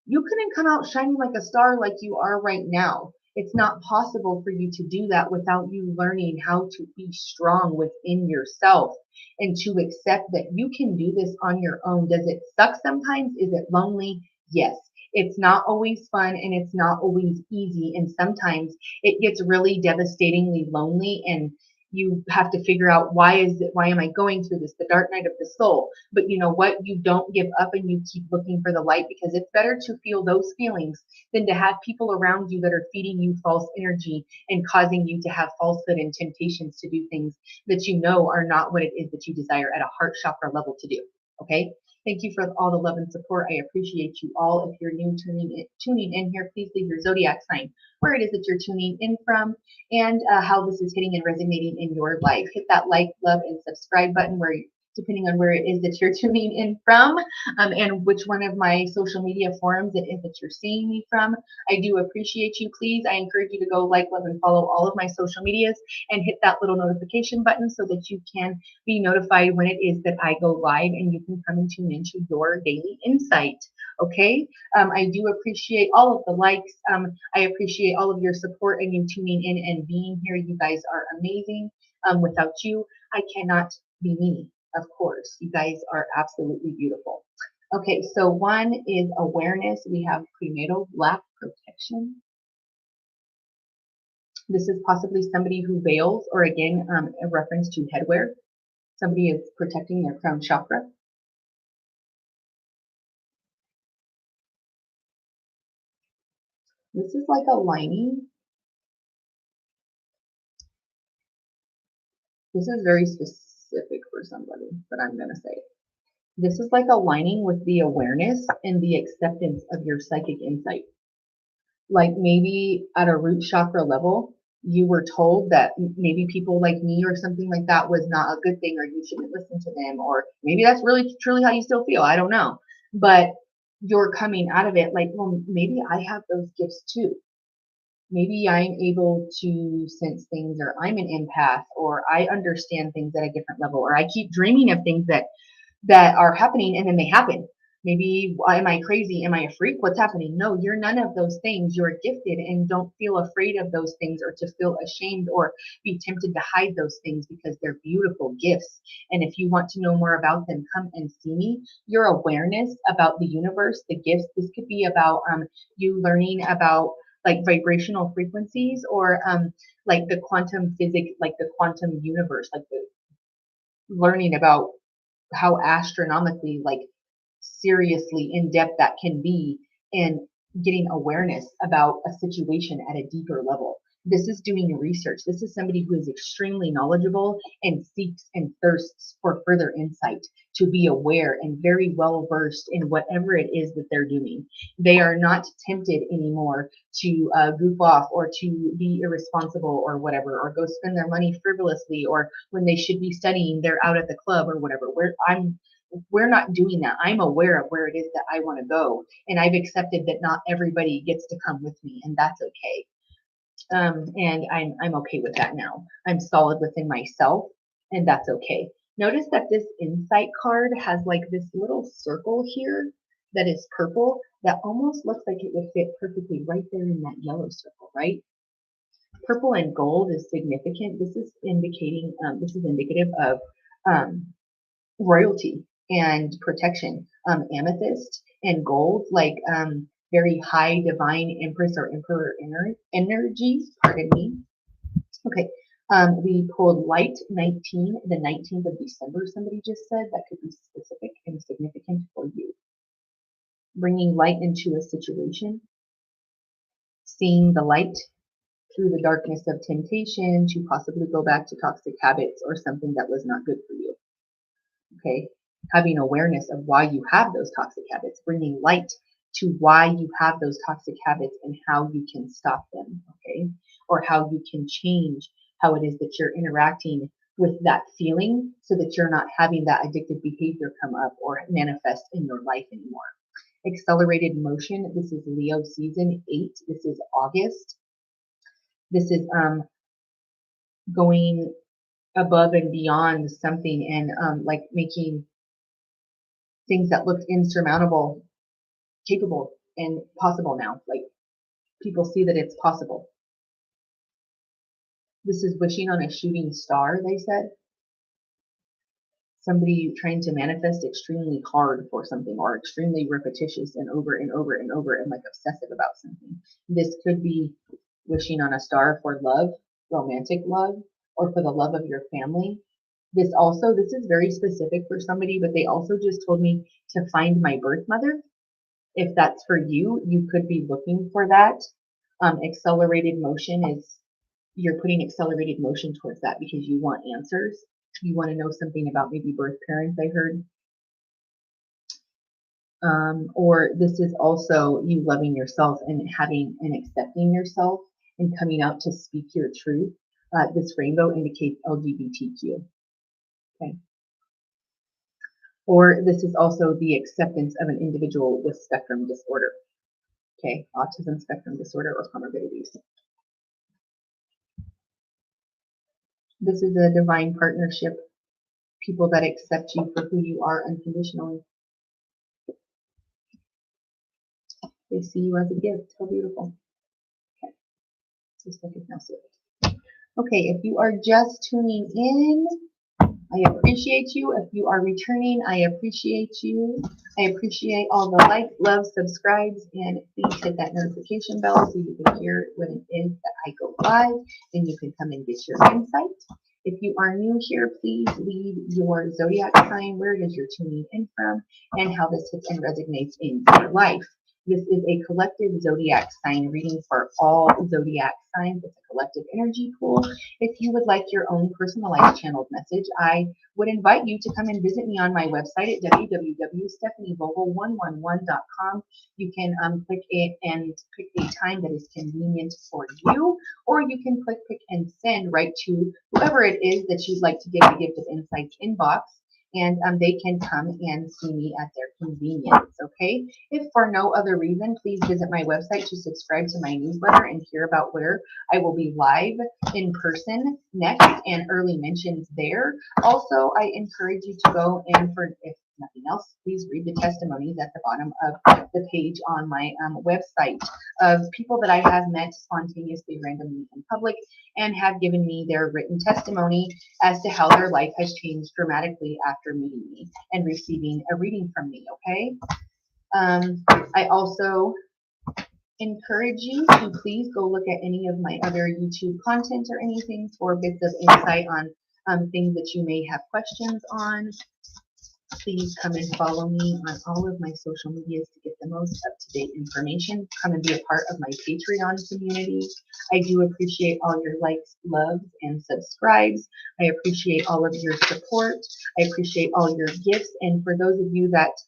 you couldn't come out shining like a star like you are right now. It's not possible for you to do that without you learning how to be strong within yourself and to accept that you can do this on your own. Does it suck sometimes? Is it lonely? Yes. It's not always fun and it's not always easy. And sometimes it gets really devastatingly lonely, and you have to figure out, why am I going through this? The dark night of the soul. But you know what? You don't give up and you keep looking for the light, because it's better to feel those feelings than to have people around you that are feeding you false energy and causing you to have falsehood and temptations to do things that you know are not what it is that you desire at a heart chakra level to do. Okay? Thank you for all the love and support. I appreciate you all. If you're new tuning in here, please leave your zodiac sign, where it is that you're tuning in from, and how this is hitting and resonating in your life. Hit that like, love, and subscribe button, where depending on where it is that you're tuning in from, and which one of my social media forums it is that you're seeing me from. I do appreciate you. Please, I encourage you to go like, love, and follow all of my social medias, and hit that little notification button so that you can be notified when it is that I go live and you can come and tune into your daily insight. Okay? I do appreciate all of the likes. I appreciate all of your support and you tuning in and being here. You guys are amazing. Without you, I cannot be me. Of course, you guys are absolutely beautiful. Okay, so one is awareness. We have prenatal black protection. This is possibly somebody who veils, or again, a reference to headwear. Somebody is protecting their crown chakra. This is like a lining. This is very specific for somebody, but I'm going to say it. This is like aligning with the awareness and the acceptance of your psychic insight. Like maybe at a root chakra level, you were told that maybe people like me or something like that was not a good thing, or you shouldn't listen to them, or maybe that's really truly how you still feel. I don't know. But you're coming out of it like, well, maybe I have those gifts too. Maybe I'm able to sense things, or I'm an empath, or I understand things at a different level, or I keep dreaming of things that are happening and then they happen. Maybe, am I crazy? Am I a freak? What's happening? No, you're none of those things. You're gifted, and don't feel afraid of those things or to feel ashamed or be tempted to hide those things, because they're beautiful gifts. And if you want to know more about them, come and see me. Your awareness about the universe, the gifts, this could be about you learning about like vibrational frequencies, or like the quantum physics, like the quantum universe, like the learning about how astronomically, like seriously in depth that can be, and getting awareness about a situation at a deeper level. This is doing research. This is somebody who is extremely knowledgeable and seeks and thirsts for further insight, to be aware and very well versed in whatever it is that they're doing. They are not tempted anymore to goof off or to be irresponsible or whatever, or go spend their money frivolously, or when they should be studying, they're out at the club or whatever. We're not doing that. I'm aware of where it is that I want to go, and I've accepted that not everybody gets to come with me, and that's okay. And I'm okay with that now. I'm solid within myself, and that's okay. Notice that this insight card has like this little circle here that is purple that almost looks like it would fit perfectly right there in that yellow circle, right? Purple and gold is significant. This is indicating, this is indicative of royalty and protection. amethyst and gold, like very high divine empress or emperor energies. Pardon me. Okay. We pulled light 19, the 19th of December, somebody just said. That could be specific and significant for you. Bringing light into a situation, seeing the light through the darkness of temptation to possibly go back to toxic habits or something that was not good for you. Okay. Having awareness of why you have those toxic habits, bringing light to why you have those toxic habits and how you can stop them. Okay. Or how you can change how it is that you're interacting with that feeling so that you're not having that addictive behavior come up or manifest in your life anymore. Accelerated motion. This is Leo season 8. This is August. This is going above and beyond something and like making things that looked insurmountable capable and possible now. Like people see that it's possible. This is wishing on a shooting star, they said. Somebody trying to manifest extremely hard for something or extremely repetitious and over and over and over and like obsessive about something. This could be wishing on a star for love, romantic love, or for the love of your family. This is very specific for somebody, but they also just told me to find my birth mother. If that's for you, you could be looking for that. Accelerated motion is you're putting accelerated motion towards that because you want answers. You want to know something about maybe birth parents, I heard. Or this is also you loving yourself and having and accepting yourself and coming out to speak your truth. This rainbow indicates LGBTQ. Okay. Or this is also the acceptance of an individual with spectrum disorder. Okay, autism spectrum disorder or comorbidities. This is a divine partnership, people that accept you for who you are unconditionally. They see you as a gift. How beautiful. Okay, just like it's now saved. Okay, if you are just tuning in, I appreciate you. If you are returning, I appreciate you. I appreciate all the likes, love, subscribes, and please hit that notification bell so you can hear when it is that I go live and you can come and get your insight. If you are new here, please leave your zodiac sign, where it is you're tuning in from, and how this hits and resonates in your life. This is a collective zodiac sign reading for all zodiac signs. It's a collective energy pool. If you would like your own personalized channeled message, I would invite you to come and visit me on my website at www.stephanievogel111.com. You can click it and pick a time that is convenient for you, or you can click, pick, and send right to whoever it is that you'd like to give the gift of insights inbox. And they can come and see me at their convenience, okay? If for no other reason, please visit my website to subscribe to my newsletter and hear about where I will be live in person next and early mentions there. Also, I encourage you to go and, for if nothing else, please read the testimonies at the bottom of the page on my website of people that I have met spontaneously, randomly in public and have given me their written testimony as to how their life has changed dramatically after meeting me and receiving a reading from me, okay? I also encourage you to please go look at any of my other YouTube content or anything for bits of insight on things that you may have questions on. Please come and follow me on all of my social medias to get the most up-to-date information. Come and be a part of my Patreon community. I do appreciate all your likes, loves, and subscribes. I appreciate all of your support. I appreciate all your gifts. And for those of you that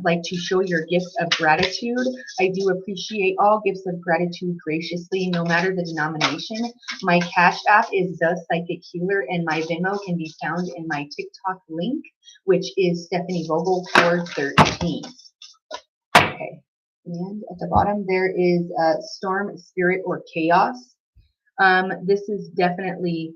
like to show your gifts of gratitude, I do appreciate all gifts of gratitude graciously, no matter the denomination. My Cash App is The Psychic Healer, and my Venmo can be found in my TikTok link, which is Stephanie Vogel 413. Okay, and at the bottom there is Storm, Spirit, or Chaos. This is definitely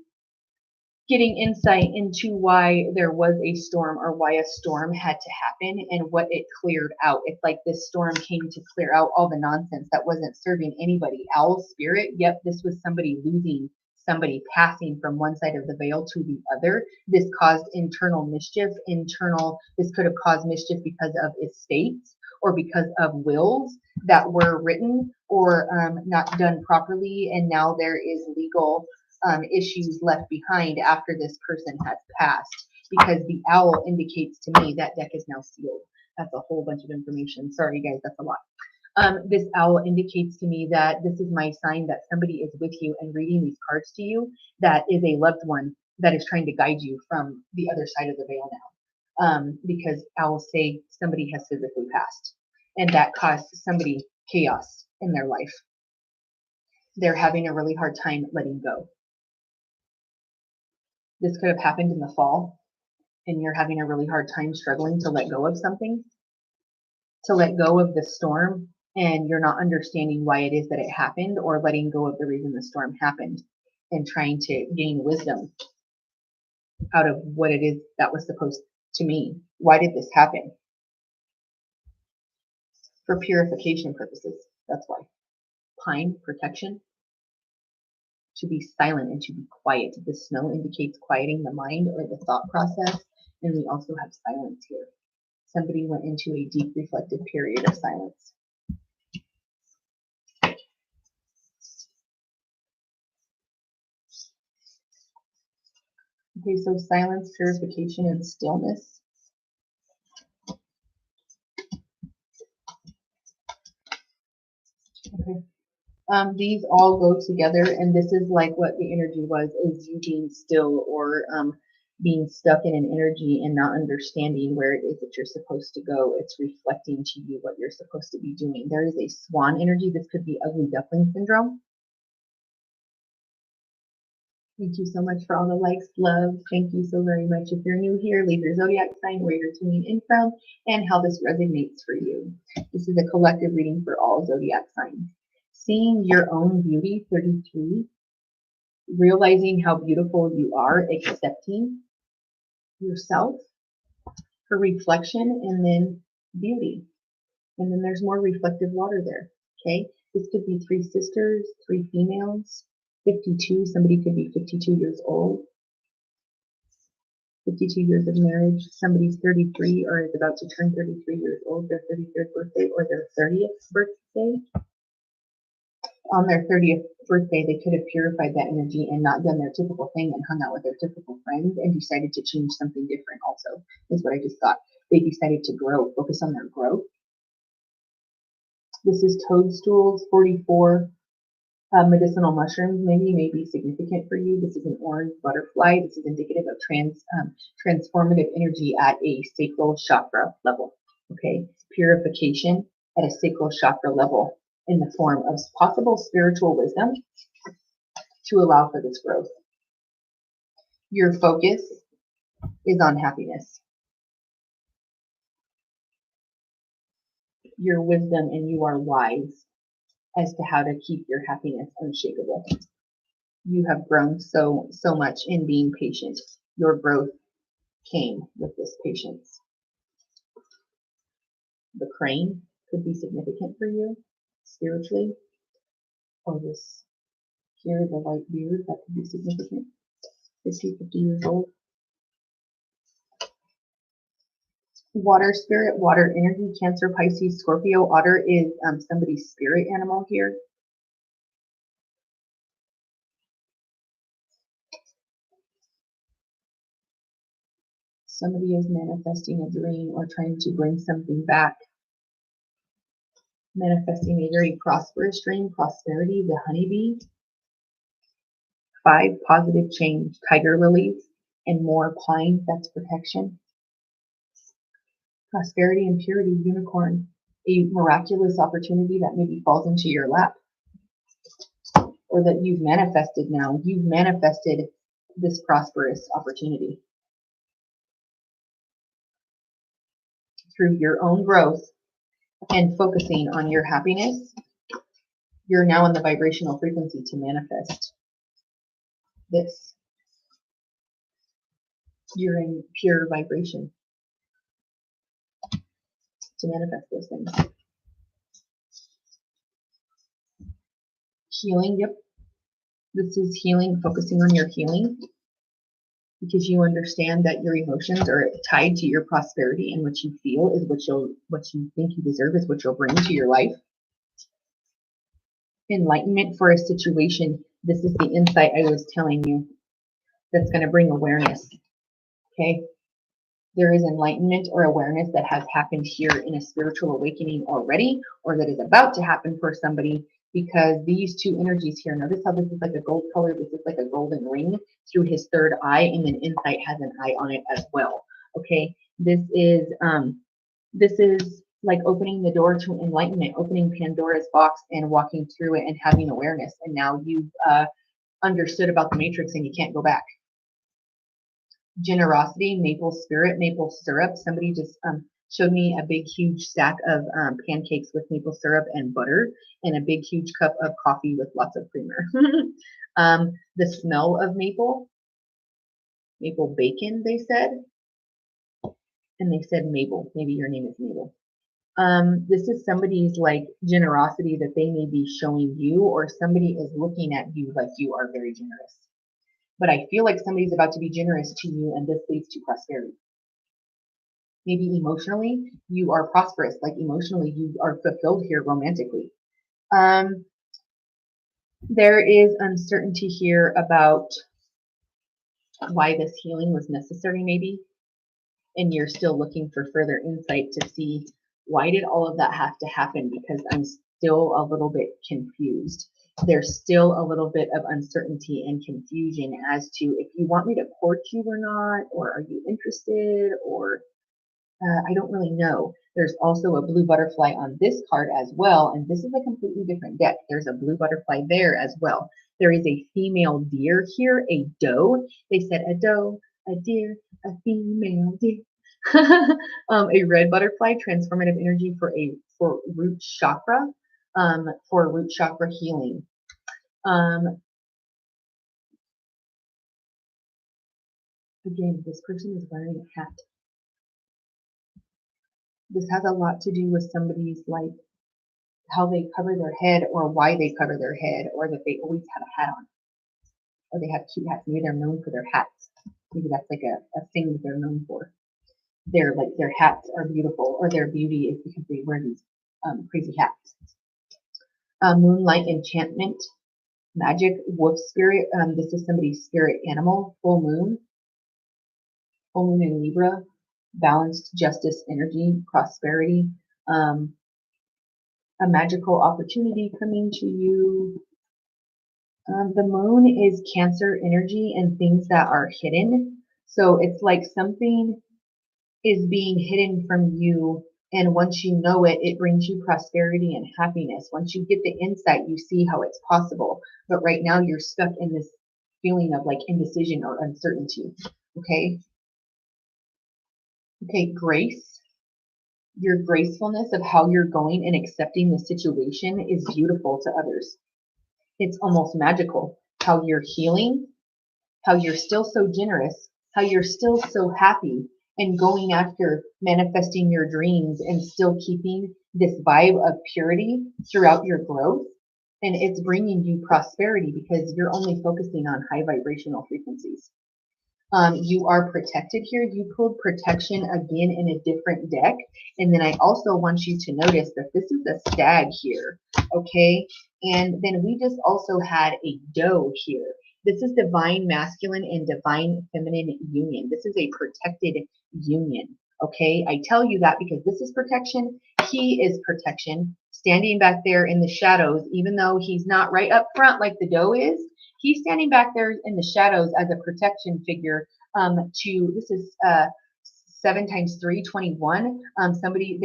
getting insight into why there was a storm or why a storm had to happen and what it cleared out. It's like this storm came to clear out all the nonsense that wasn't serving anybody else, spirit. Yep, this was somebody losing somebody passing from one side of the veil to the other. This caused internal mischief. This could have caused mischief because of estates or because of wills that were written or not done properly. And now there is legal issues left behind after this person has passed, because the owl indicates to me that deck is now sealed. That's a whole bunch of information. Sorry, guys, that's a lot. This owl indicates to me that this is my sign that somebody is with you and reading these cards to you, that is a loved one that is trying to guide you from the other side of the veil now. Because owls say somebody has physically passed, and that caused somebody chaos in their life. They're having a really hard time letting go. This could have happened in the fall, and you're having a really hard time struggling to let go of something, to let go of the storm, and you're not understanding why it is that it happened, or letting go of the reason the storm happened, and trying to gain wisdom out of what it is that was supposed to mean. Why did this happen? For purification purposes. That's why. Pine, protection. To be silent and to be quiet. The snow indicates quieting the mind or the thought process. And we also have silence here. Somebody went into a deep reflective period of silence. Okay, so silence, purification, and stillness. Okay. These all go together, and this is like what the energy was, is you being still, or being stuck in an energy and not understanding where it is that you're supposed to go. It's reflecting to you what you're supposed to be doing. There is a swan energy. This could be ugly duckling syndrome. Thank you so much for all the likes, love. Thank you so very much. If you're new here, leave your zodiac sign, where you're tuning in from, and how this resonates for you. This is a collective reading for all zodiac signs. Seeing your own beauty, 33. Realizing how beautiful you are, accepting yourself, for reflection, and then beauty. And then there's more reflective water there. Okay, this could be 3 sisters, 3 females, 52. Somebody could be 52 years old, 52 years of marriage. Somebody's 33 or is about to turn 33 years old, their 33rd birthday or their 30th birthday. On their 30th birthday, they could have purified that energy and not done their typical thing and hung out with their typical friends and decided to change something different also, is what I just thought. They decided to grow, focus on their growth. This is toadstools, 44. Medicinal mushrooms may be significant for you. This is an orange butterfly. This is indicative of transformative energy at a sacral chakra level. Okay, purification at a sacral chakra level in the form of possible spiritual wisdom to allow for this growth. Your focus is on happiness. Your wisdom, and you are wise as to how to keep your happiness unshakable. You have grown so much in being patient. Your growth came with this patience. The crane could be significant for you spiritually, or this here, the white beard, that could be significant. 50 years old. Water spirit, water energy, Cancer, Pisces, Scorpio. Otter is somebody's spirit animal here. Somebody is manifesting a dream or trying to bring something back. Manifesting a very prosperous dream, prosperity, the honeybee. 5, positive change, tiger lilies, and more pine, that's protection. Prosperity and purity, unicorn, a miraculous opportunity that maybe falls into your lap, or that you've manifested now. You've manifested this prosperous opportunity through your own growth and focusing on your happiness. You're now in the vibrational frequency to manifest this. You're in pure vibration to manifest those things. Healing, yep. This is healing, focusing on your healing, because you understand that your emotions are tied to your prosperity, and what you feel is what you think you deserve is what you'll bring to your life. Enlightenment for a situation. This is the insight I was telling you that's going to bring awareness. Okay? There is enlightenment or awareness that has happened here in a spiritual awakening already, or that is about to happen for somebody, because these two energies here, notice how this is like a gold color, this is like a golden ring through his third eye, and then insight has an eye on it as well. Okay, this is like opening the door to enlightenment, opening Pandora's box and walking through it and having awareness. And now you've understood about the matrix and you can't go back. Generosity, maple spirit, maple syrup. Somebody just showed me a big, huge stack of pancakes with maple syrup and butter, and a big, huge cup of coffee with lots of creamer. The smell of maple bacon, they said. And they said Mabel. Maybe your name is Mabel. This is somebody's like generosity that they may be showing you, or somebody is looking at you like you are very generous. But I feel like somebody's about to be generous to you, and this leads to prosperity. Maybe emotionally, you are prosperous. Like emotionally, you are fulfilled here romantically. There is uncertainty here about why this healing was necessary, maybe. And you're still looking for further insight to see why did all of that have to happen, because I'm still a little bit confused. There's still a little bit of uncertainty and confusion as to if you want me to court you or not, or are you interested, or I don't really know. There's also a blue butterfly on this card as well, and this is a completely different deck. There's a blue butterfly there as well. There is a female deer here, a doe. They said a doe, a deer, a female deer. A red butterfly, transformative energy for root chakra, for root chakra healing. Again, this person is wearing a hat. This has a lot to do with somebody's like how they cover their head, or why they cover their head, or that they always have a hat on, or they have cute hats. Maybe they're known for their hats. Maybe that's like a thing that they're known for. Their hats are beautiful, or their beauty is because they wear these crazy hats. Moonlight enchantment, magic, wolf spirit. This is somebody's spirit animal. Full moon in Libra, balanced justice energy, prosperity, a magical opportunity coming to you. The moon is Cancer energy and things that are hidden. So it's like something is being hidden from you, and once you know it, it brings you prosperity and happiness. Once you get the insight, you see how it's possible. But right now you're stuck in this feeling of like indecision or uncertainty. Okay? Okay, grace. Your gracefulness of how you're going and accepting the situation is beautiful to others. It's almost magical how you're healing, how you're still so generous, how you're still so happy, and going after manifesting your dreams and still keeping this vibe of purity throughout your growth. And it's bringing you prosperity because you're only focusing on high vibrational frequencies. You are protected here. You pulled protection again in a different deck. And then I also want you to notice that this is a stag here. Okay. And then we just also had a doe here. This is divine masculine and divine feminine union. This is a protected union. Okay. I tell you that because this is protection. He is protection, standing back there in the shadows, even though he's not right up front like the doe is. He's standing back there in the shadows as a protection figure. This is 7 times 3, 21. Somebody's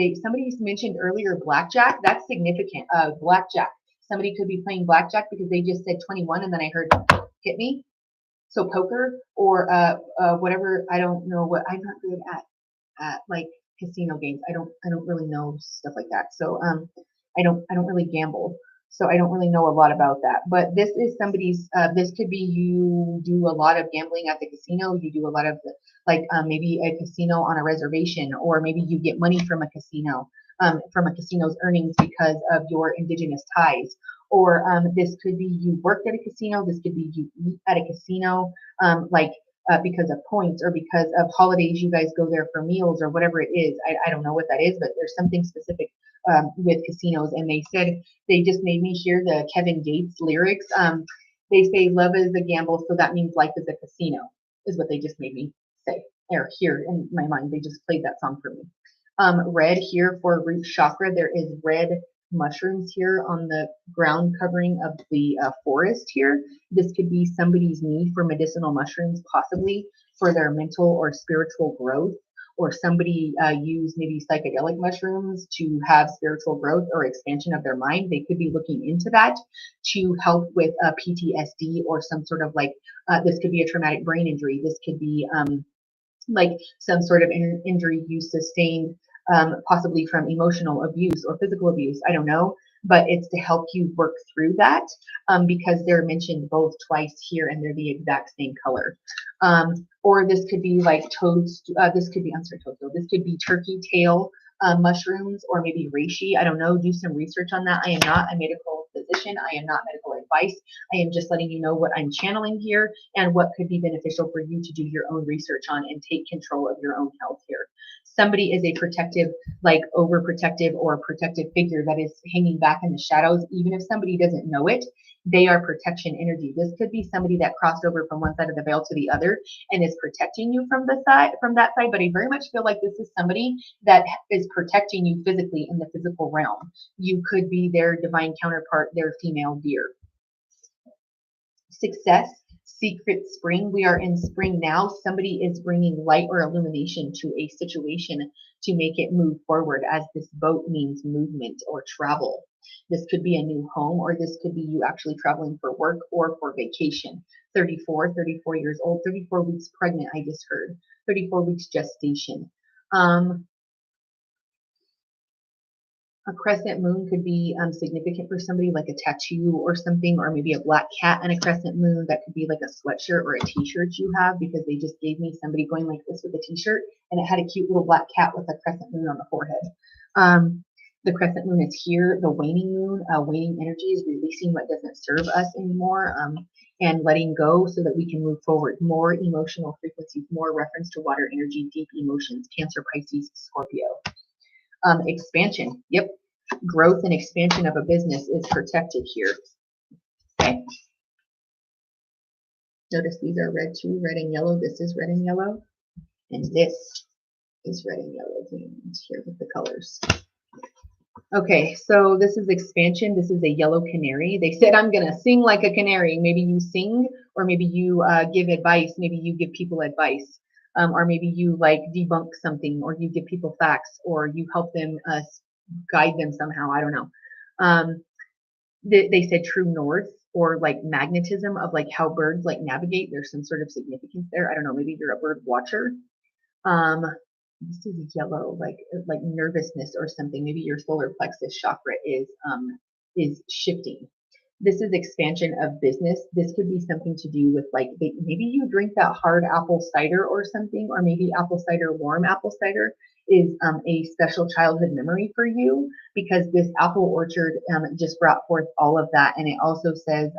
mentioned earlier blackjack. That's significant. Blackjack. Somebody could be playing blackjack because they just said 21, and then I heard hit me. So poker or whatever. I don't know what. I'm not good at like casino games. I don't really know stuff like that. So I don't really gamble. So I don't really know a lot about that. But this is somebody's, this could be you do a lot of gambling at the casino. You do a lot of maybe a casino on a reservation, or maybe you get money from a casino, from a casino's earnings because of your indigenous ties. or this could be you worked at a casino. This could be you eat at a casino, because of points or because of holidays, you guys go there for meals or whatever it is. I don't know what that is, but there's something specific with casinos. And they said, they just made me hear the Kevin Gates lyrics. They say love is a gamble, so that means life is a casino, is what they just made me say or hear in my mind. They just played that song for me. Red here for root chakra. There is red mushrooms here on the ground covering of the forest here. This could be somebody's need for medicinal mushrooms, possibly for their mental or spiritual growth, or somebody use maybe psychedelic mushrooms to have spiritual growth or expansion of their mind. They could be looking into that to help with PTSD or some sort of like, this could be a traumatic brain injury. This could be like some sort of injury you sustained, possibly from emotional abuse or physical abuse. I don't know, but it's to help you work through that, because they're mentioned both twice here and they're the exact same color. Or this could be like toads. This could be, I'm sorry, toadstool. This could be turkey tail mushrooms, or maybe reishi. I don't know. Do some research on that. I am not a medical physician. I am not medical advice. I am just letting you know what I'm channeling here and what could be beneficial for you to do your own research on and take control of your own health here. Somebody is a protective, like overprotective or protective figure that is hanging back in the shadows. Even if somebody doesn't know it, they are protection energy. This could be somebody that crossed over from one side of the veil to the other and is protecting you from the side, from that side. But I very much feel like this is somebody that is protecting you physically in the physical realm. You could be their divine counterpart, their female deer. Success, secret spring. We are in spring now. Somebody is bringing light or illumination to a situation to make it move forward, as this boat means movement or travel. This could be a new home, or this could be you actually traveling for work or for vacation. 34 years old, 34 weeks pregnant, I just heard. 34 weeks gestation. A crescent moon could be significant for somebody, like a tattoo or something, or maybe a black cat and a crescent moon. That could be like a sweatshirt or a t-shirt you have, because they just gave me somebody going like this with a t-shirt and it had a cute little black cat with a crescent moon on the forehead. The crescent moon is here. The waning moon, waning energy is releasing what doesn't serve us anymore, and letting go so that we can move forward. More emotional frequencies, more reference to water energy, deep emotions, Cancer, Pisces, Scorpio. Expansion. Yep. Growth and expansion of a business is protected here. Okay. Notice these are red too, red and yellow. This is red and yellow. And this is red and yellow here with the colors. Okay, so this is expansion. This is a yellow canary. They said, I'm going to sing like a canary. Maybe you sing, or maybe you give advice. Maybe you give people advice. Or maybe you like debunk something, or you give people facts, or you help them guide them somehow. I don't know. They said true north, or like magnetism of like how birds like navigate. There's some sort of significance there. I don't know. Maybe you're a bird watcher. This is yellow, like nervousness or something. Maybe your solar plexus chakra is shifting. This is expansion of business. This could be something to do with like, maybe you drink that hard apple cider or something, or maybe apple cider, warm apple cider is a special childhood memory for you, because this apple orchard just brought forth all of that. And it also says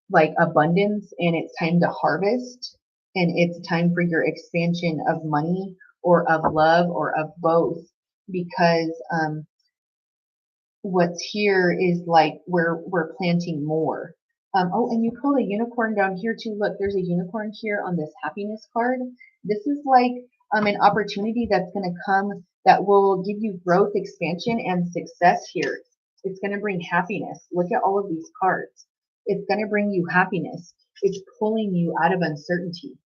like abundance, and it's time to harvest, and it's time for your expansion of money or of love or of both, because what's here is like we're planting more. Oh, and you pulled a unicorn down here too. Look, there's a unicorn here on this happiness card. This is like an opportunity that's going to come that will give you growth, expansion, and success here. It's going to bring happiness. Look at all of these cards. It's going to bring you happiness. It's pulling you out of uncertainty.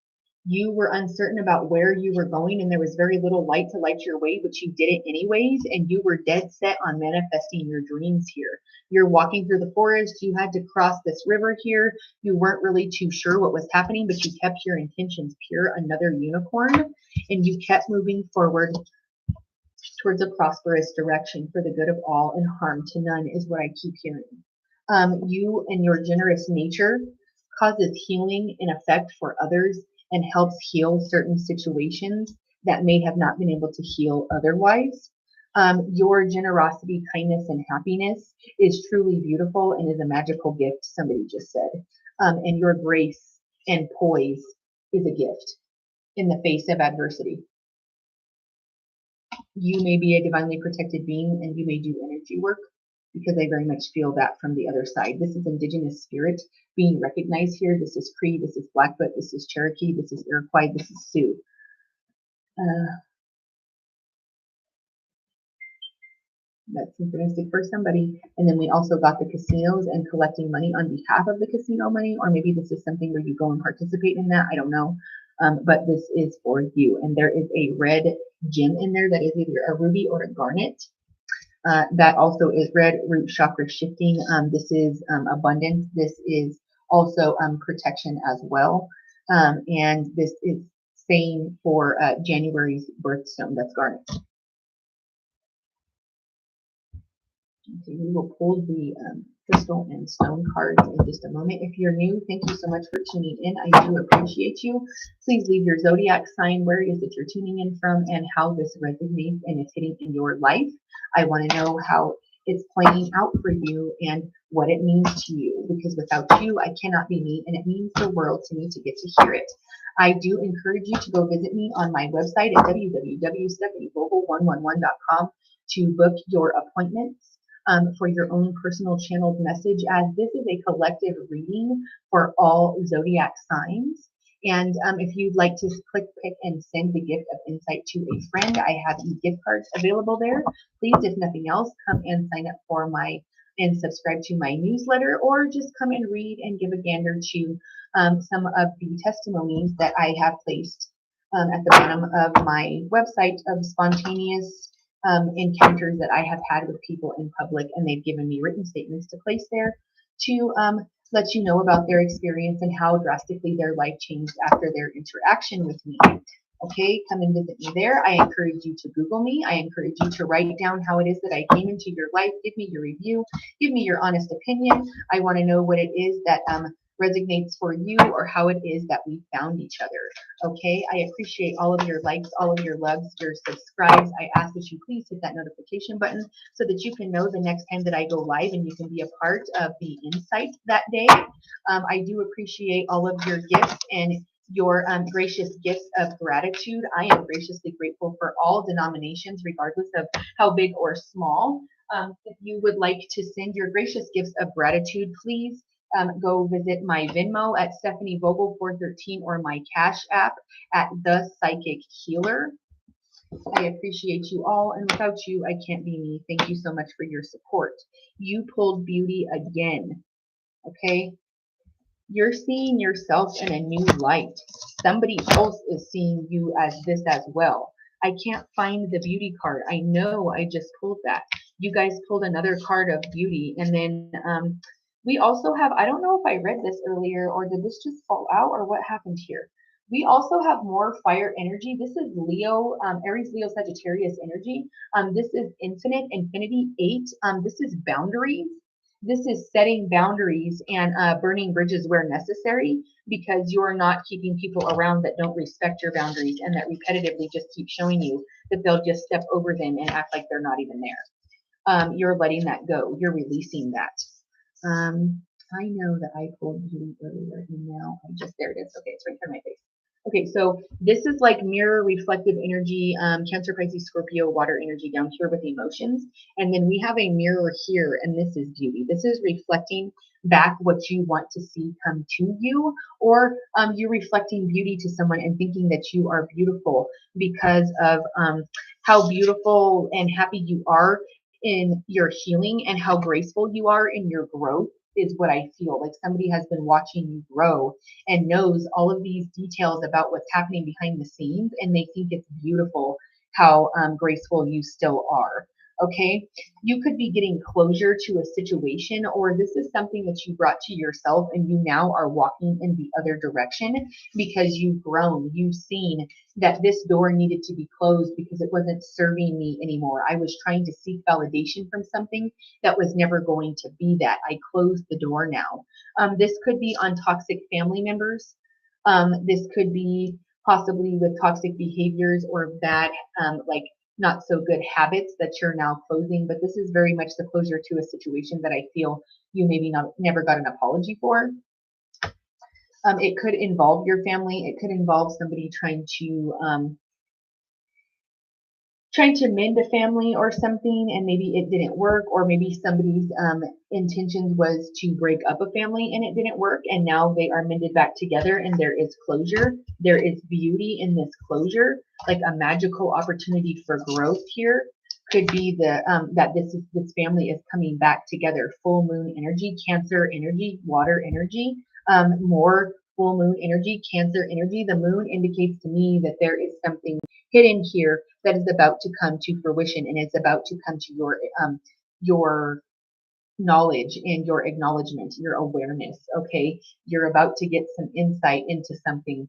You were uncertain about where you were going, and there was very little light to light your way, but you did it anyways, and you were dead set on manifesting your dreams here. You're walking through the forest. You had to cross this river here. You weren't really too sure what was happening, but you kept your intentions pure, another unicorn, and you kept moving forward towards a prosperous direction for the good of all and harm to none, is what I keep hearing. You and your generous nature causes healing in effect for others, and helps heal certain situations that may have not been able to heal otherwise. Your generosity, kindness, and happiness is truly beautiful and is a magical gift, somebody just said. And your grace and poise is a gift in the face of adversity. You may be a divinely protected being and you may do energy work, because I very much feel that from the other side. This is indigenous spirit being recognized here. This is Cree, this is Blackfoot, this is Cherokee, this is Iroquois, this is Sioux. That's synchronistic for somebody. And then we also got the casinos and collecting money on behalf of the casino money, or maybe this is something where you go and participate in that. I don't know. But this is for you. And there is a red gem in there that is either a ruby or a garnet. That also is red root chakra shifting. This is abundance. This is also protection as well. And this is same for January's birthstone. That's garnet. Okay, we will pull the crystal and stone cards in just a moment. If you're new, thank you so much for tuning in. I do appreciate you. Please leave your zodiac sign, where it is that you're tuning in from, and how this resonates and is hitting in your life. I want to know how it's playing out for you and what it means to you, because without you, I cannot be me, and it means the world to me to get to hear it. I do encourage you to go visit me on my website at www.stephanievogel111.com to book your appointments for your own personal channeled message, as this is a collective reading for all zodiac signs. And if you'd like to click, pick, and send the gift of insight to a friend, I have e-gift cards available there. Please, if nothing else, come and sign up for and subscribe to my newsletter, or just come and read and give a gander to some of the testimonies that I have placed at the bottom of my website of spontaneous encounters that I have had with people in public, and they've given me written statements to place there to let you know about their experience and how drastically their life changed after their interaction with me. Okay, come and visit me there. I encourage you to Google me. I encourage you to write down how it is that I came into your life. Give me your review. Give me your honest opinion. I want to know what it is that resonates for you, or how it is that we found each other. Okay, I appreciate all of your likes, all of your loves, your subscribes. I ask that you please hit that notification button so that you can know the next time that I go live and you can be a part of the insight that day. I do appreciate all of your gifts and your gracious gifts of gratitude. I am graciously grateful for all denominations, regardless of how big or small. If you would like to send your gracious gifts of gratitude, please go visit my Venmo at Stephanie Vogel 413, or my Cash App at The Psychic Healer. I appreciate you all, and without you, I can't be me. Thank you so much for your support. You pulled beauty again, okay? You're seeing yourself in a new light. Somebody else is seeing you as this as well. I can't find the beauty card. I know I just pulled that. You guys pulled another card of beauty, and then we also have, I don't know if I read this earlier, or did this just fall out, or what happened here. We also have more fire energy. This is Leo, Aries, Leo, Sagittarius energy. This is infinite, infinity 8. This is boundaries. This is setting boundaries and burning bridges where necessary, because you're not keeping people around that don't respect your boundaries and that repetitively just keep showing you that they'll just step over them and act like they're not even there. You're letting that go. You're releasing that. I know that I pulled you earlier, and now there it is. Okay, it's right here in my face. Okay, so this is like mirror reflective energy, Cancer, Pisces, Scorpio, water energy down here with emotions. And then we have a mirror here, and this is beauty. This is reflecting back what you want to see come to you, or you're reflecting beauty to someone and thinking that you are beautiful because of how beautiful and happy you are in your healing, and how graceful you are in your growth is what I feel. Like somebody has been watching you grow and knows all of these details about what's happening behind the scenes, and they think it's beautiful how graceful you still are. Okay, you could be getting closure to a situation, or this is something that you brought to yourself and you now are walking in the other direction because you've grown. You've seen that this door needed to be closed because it wasn't serving me anymore. I was trying to seek validation from something that was never going to be that. I closed the door now. This could be on toxic family members. This could be possibly with toxic behaviors or bad, like not so good habits that you're now closing, but this is very much the closure to a situation that I feel you maybe never got an apology for. It could involve your family. It could involve somebody trying to mend a family or something, and maybe it didn't work, or maybe somebody's intentions was to break up a family and it didn't work, and now they are mended back together and there is closure. There is beauty in this closure, like a magical opportunity for growth here. Could be that this family is coming back together. Full moon energy, Cancer energy, water energy, more full moon energy, Cancer energy. The moon indicates to me that there is something hidden here that is about to come to fruition, and it's about to come to your knowledge and your acknowledgement, your awareness. Okay, you're about to get some insight into something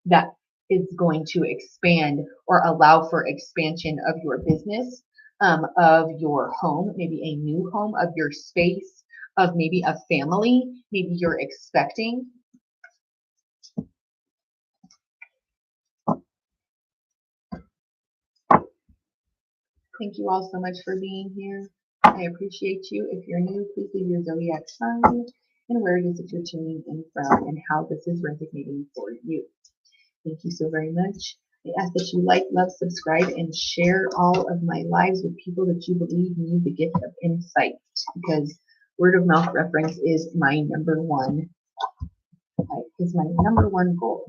that is going to expand or allow for expansion of your business, of your home, maybe a new home, of your space, of maybe a family, maybe you're expecting. Thank you all so much for being here. I appreciate you. If you're new, please leave your zodiac sign and where it is that you're tuning in from and how this is resonating for you. Thank you so very much. I ask that you like, love, subscribe, and share all of my lives with people that you believe need the gift of insight, because word of mouth reference is my number one goal.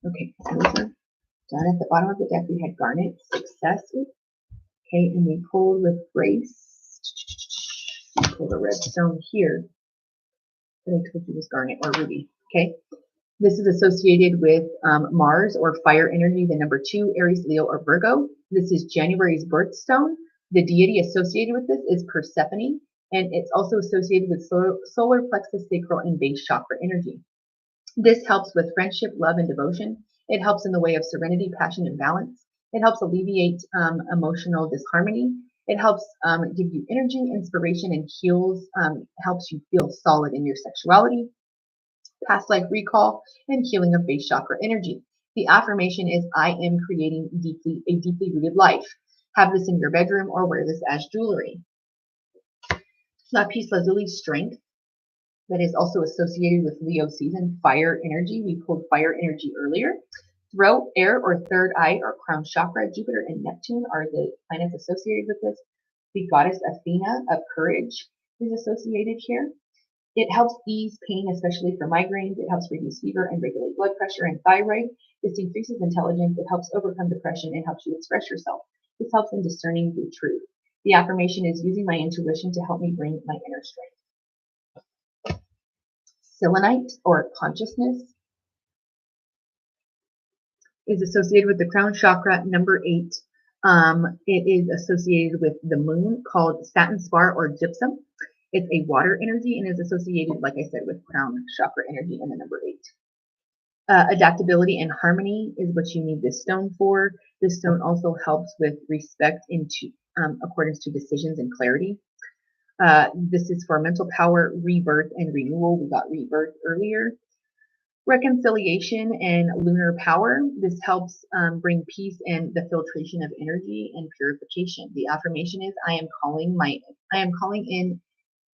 Okay, so those are done. At the bottom of the deck, we had Garnet, success. Okay, and we pulled with grace. Pull the red stone here that I told you was Garnet or ruby. Okay, this is associated with Mars or fire energy, the number 2, Aries, Leo, or Virgo. This is January's birthstone. The deity associated with this is Persephone, and it's also associated with solar plexus, sacral, and base chakra energy. This helps with friendship, love, and devotion. It helps in the way of serenity, passion, and balance. It helps alleviate emotional disharmony. It helps give you energy, inspiration, and helps you feel solid in your sexuality, past life recall, and healing of base chakra energy. The affirmation is, I am creating a deeply rooted life. Have this in your bedroom or wear this as jewelry. Lapis lazuli, strength. That is also associated with Leo season, fire energy. We pulled fire energy earlier. Throat, air, or third eye, or crown chakra. Jupiter and Neptune are the planets associated with this. The goddess Athena of courage is associated here. It helps ease pain, especially for migraines. It helps reduce fever and regulate blood pressure and thyroid. This increases intelligence. It helps overcome depression and helps you express yourself. This helps in discerning the truth. The affirmation is, using my intuition to help me bring my inner strength. Selenite, or consciousness, is associated with the crown chakra, number 8. It is associated with the moon, called satin spar or gypsum. It's a water energy and is associated, like I said, with crown chakra energy and the number 8. Adaptability and harmony is what you need this stone for. This stone also helps with respect into accordance to decisions and clarity. This is for mental power, rebirth, and renewal. We got rebirth earlier. Reconciliation and lunar power. This helps bring peace and the filtration of energy and purification. The affirmation is, I am calling in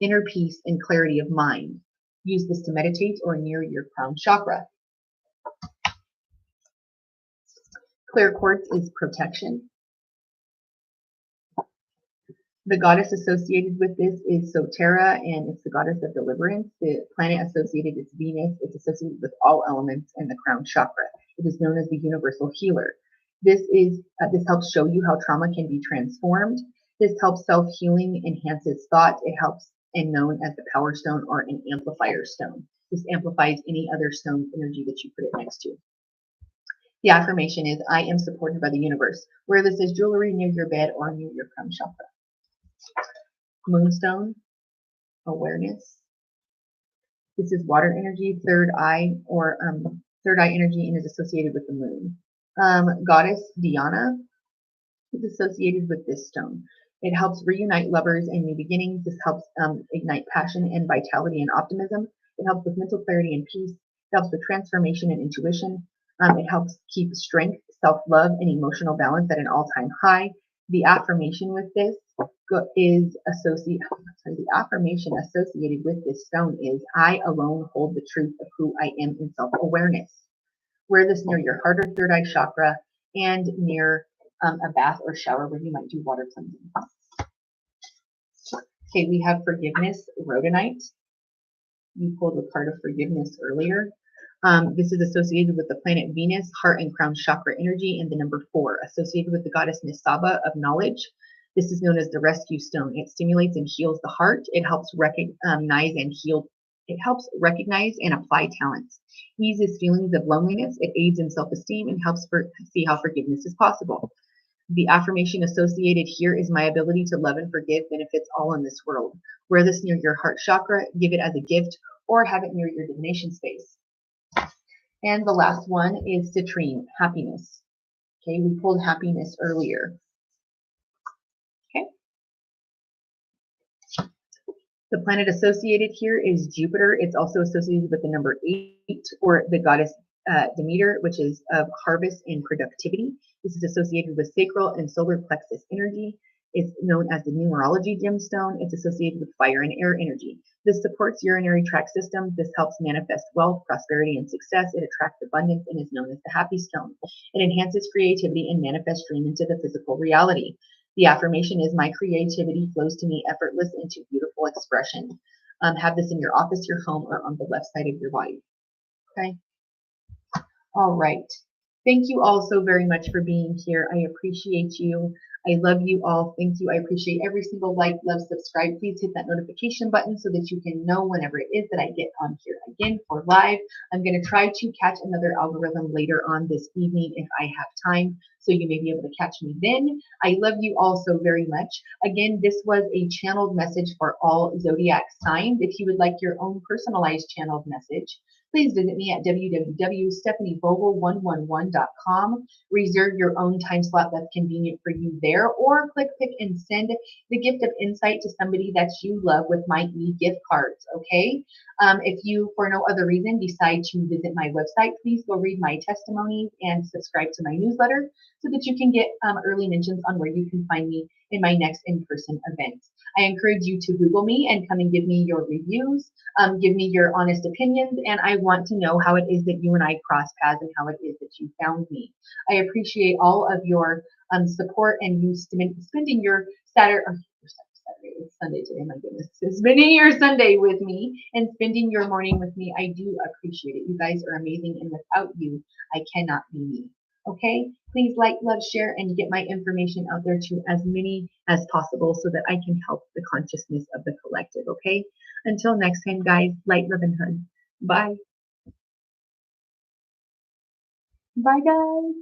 inner peace and clarity of mind. Use this to meditate or near your crown chakra. Clear quartz is protection. The goddess associated with this is Sotera, and it's the goddess of deliverance. The planet associated is Venus. It's associated with all elements and the crown chakra. It is known as the universal healer. This helps show you how trauma can be transformed. This helps self-healing, enhances thought. It helps, and known as the power stone or an amplifier stone. This amplifies any other stone's energy that you put it next to. The affirmation is, I am supported by the universe. Wear this as jewelry near your bed or near your crown chakra. Moonstone, awareness. This is water energy, third eye energy, and is associated with the moon. Goddess Diana is associated with this stone. It helps reunite lovers and new beginnings. This helps ignite passion and vitality and optimism. It helps with mental clarity and peace. It helps with transformation and intuition. It helps keep strength, self-love, and emotional balance at an all-time high. The affirmation with this is the affirmation associated with this stone is, I alone hold the truth of who I am in self-awareness. Wear this near your heart or third eye chakra and near a bath or shower where you might do water cleansing. Okay, we have forgiveness, rhodonite. You pulled the card of forgiveness earlier. This is associated with the planet Venus, heart and crown chakra energy, and the number 4, associated with the goddess Nisaba of knowledge. This is known as the rescue stone. It stimulates and heals the heart. It helps recognize and heal. It helps recognize and apply talents. Eases feelings of loneliness. It aids in self-esteem and helps see how forgiveness is possible. The affirmation associated here is, my ability to love and forgive benefits all in this world. Wear this near your heart chakra, give it as a gift, or have it near your divination space. And the last one is citrine, happiness. Okay, we pulled happiness earlier. Okay. The planet associated here is Jupiter. It's also associated with the number 8, or the goddess Demeter, which is of harvest and productivity. This is associated with sacral and solar plexus energy. It's known as the numerology gemstone. It's associated with fire and air energy. This supports urinary tract system. This helps manifest wealth, prosperity, and success. It attracts abundance and is known as the happy stone. It enhances creativity and manifests dream into the physical reality. The affirmation is, my creativity flows to me effortless into beautiful expression. Have this in your office, your home, or on the left side of your body. Okay. All right. Thank you all so very much for being here. I appreciate you. I love you all. Thank you. I appreciate every single like, love, subscribe. Please hit that notification button so that you can know whenever it is that I get on here again for live. I'm going to try to catch another algorithm later on this evening if I have time, so you may be able to catch me then. I love you all so very much. Again, this was a channeled message for all zodiac signs. If you would like your own personalized channeled message, please visit me at www.stephanievogel111.com. Reserve your own time slot that's convenient for you there, or click, pick, and send the gift of insight to somebody that you love with my e-gift cards, okay? If you, for no other reason, decide to visit my website, please go read my testimonies and subscribe to my newsletter so that you can get early mentions on where you can find me in my next in-person event. I encourage you to Google me and come and give me your reviews, give me your honest opinions, and I want to know how it is that you and I cross paths and how it is that you found me. I appreciate all of your support and you spending your Saturday, it's Sunday today, my goodness, spending your Sunday with me and spending your morning with me. I do appreciate it. You guys are amazing, and without you, I cannot be me. Okay, please like, love, share, and get my information out there to as many as possible so that I can help the consciousness of the collective. Okay, until next time, guys, light, love, and hug. Bye. Bye, guys.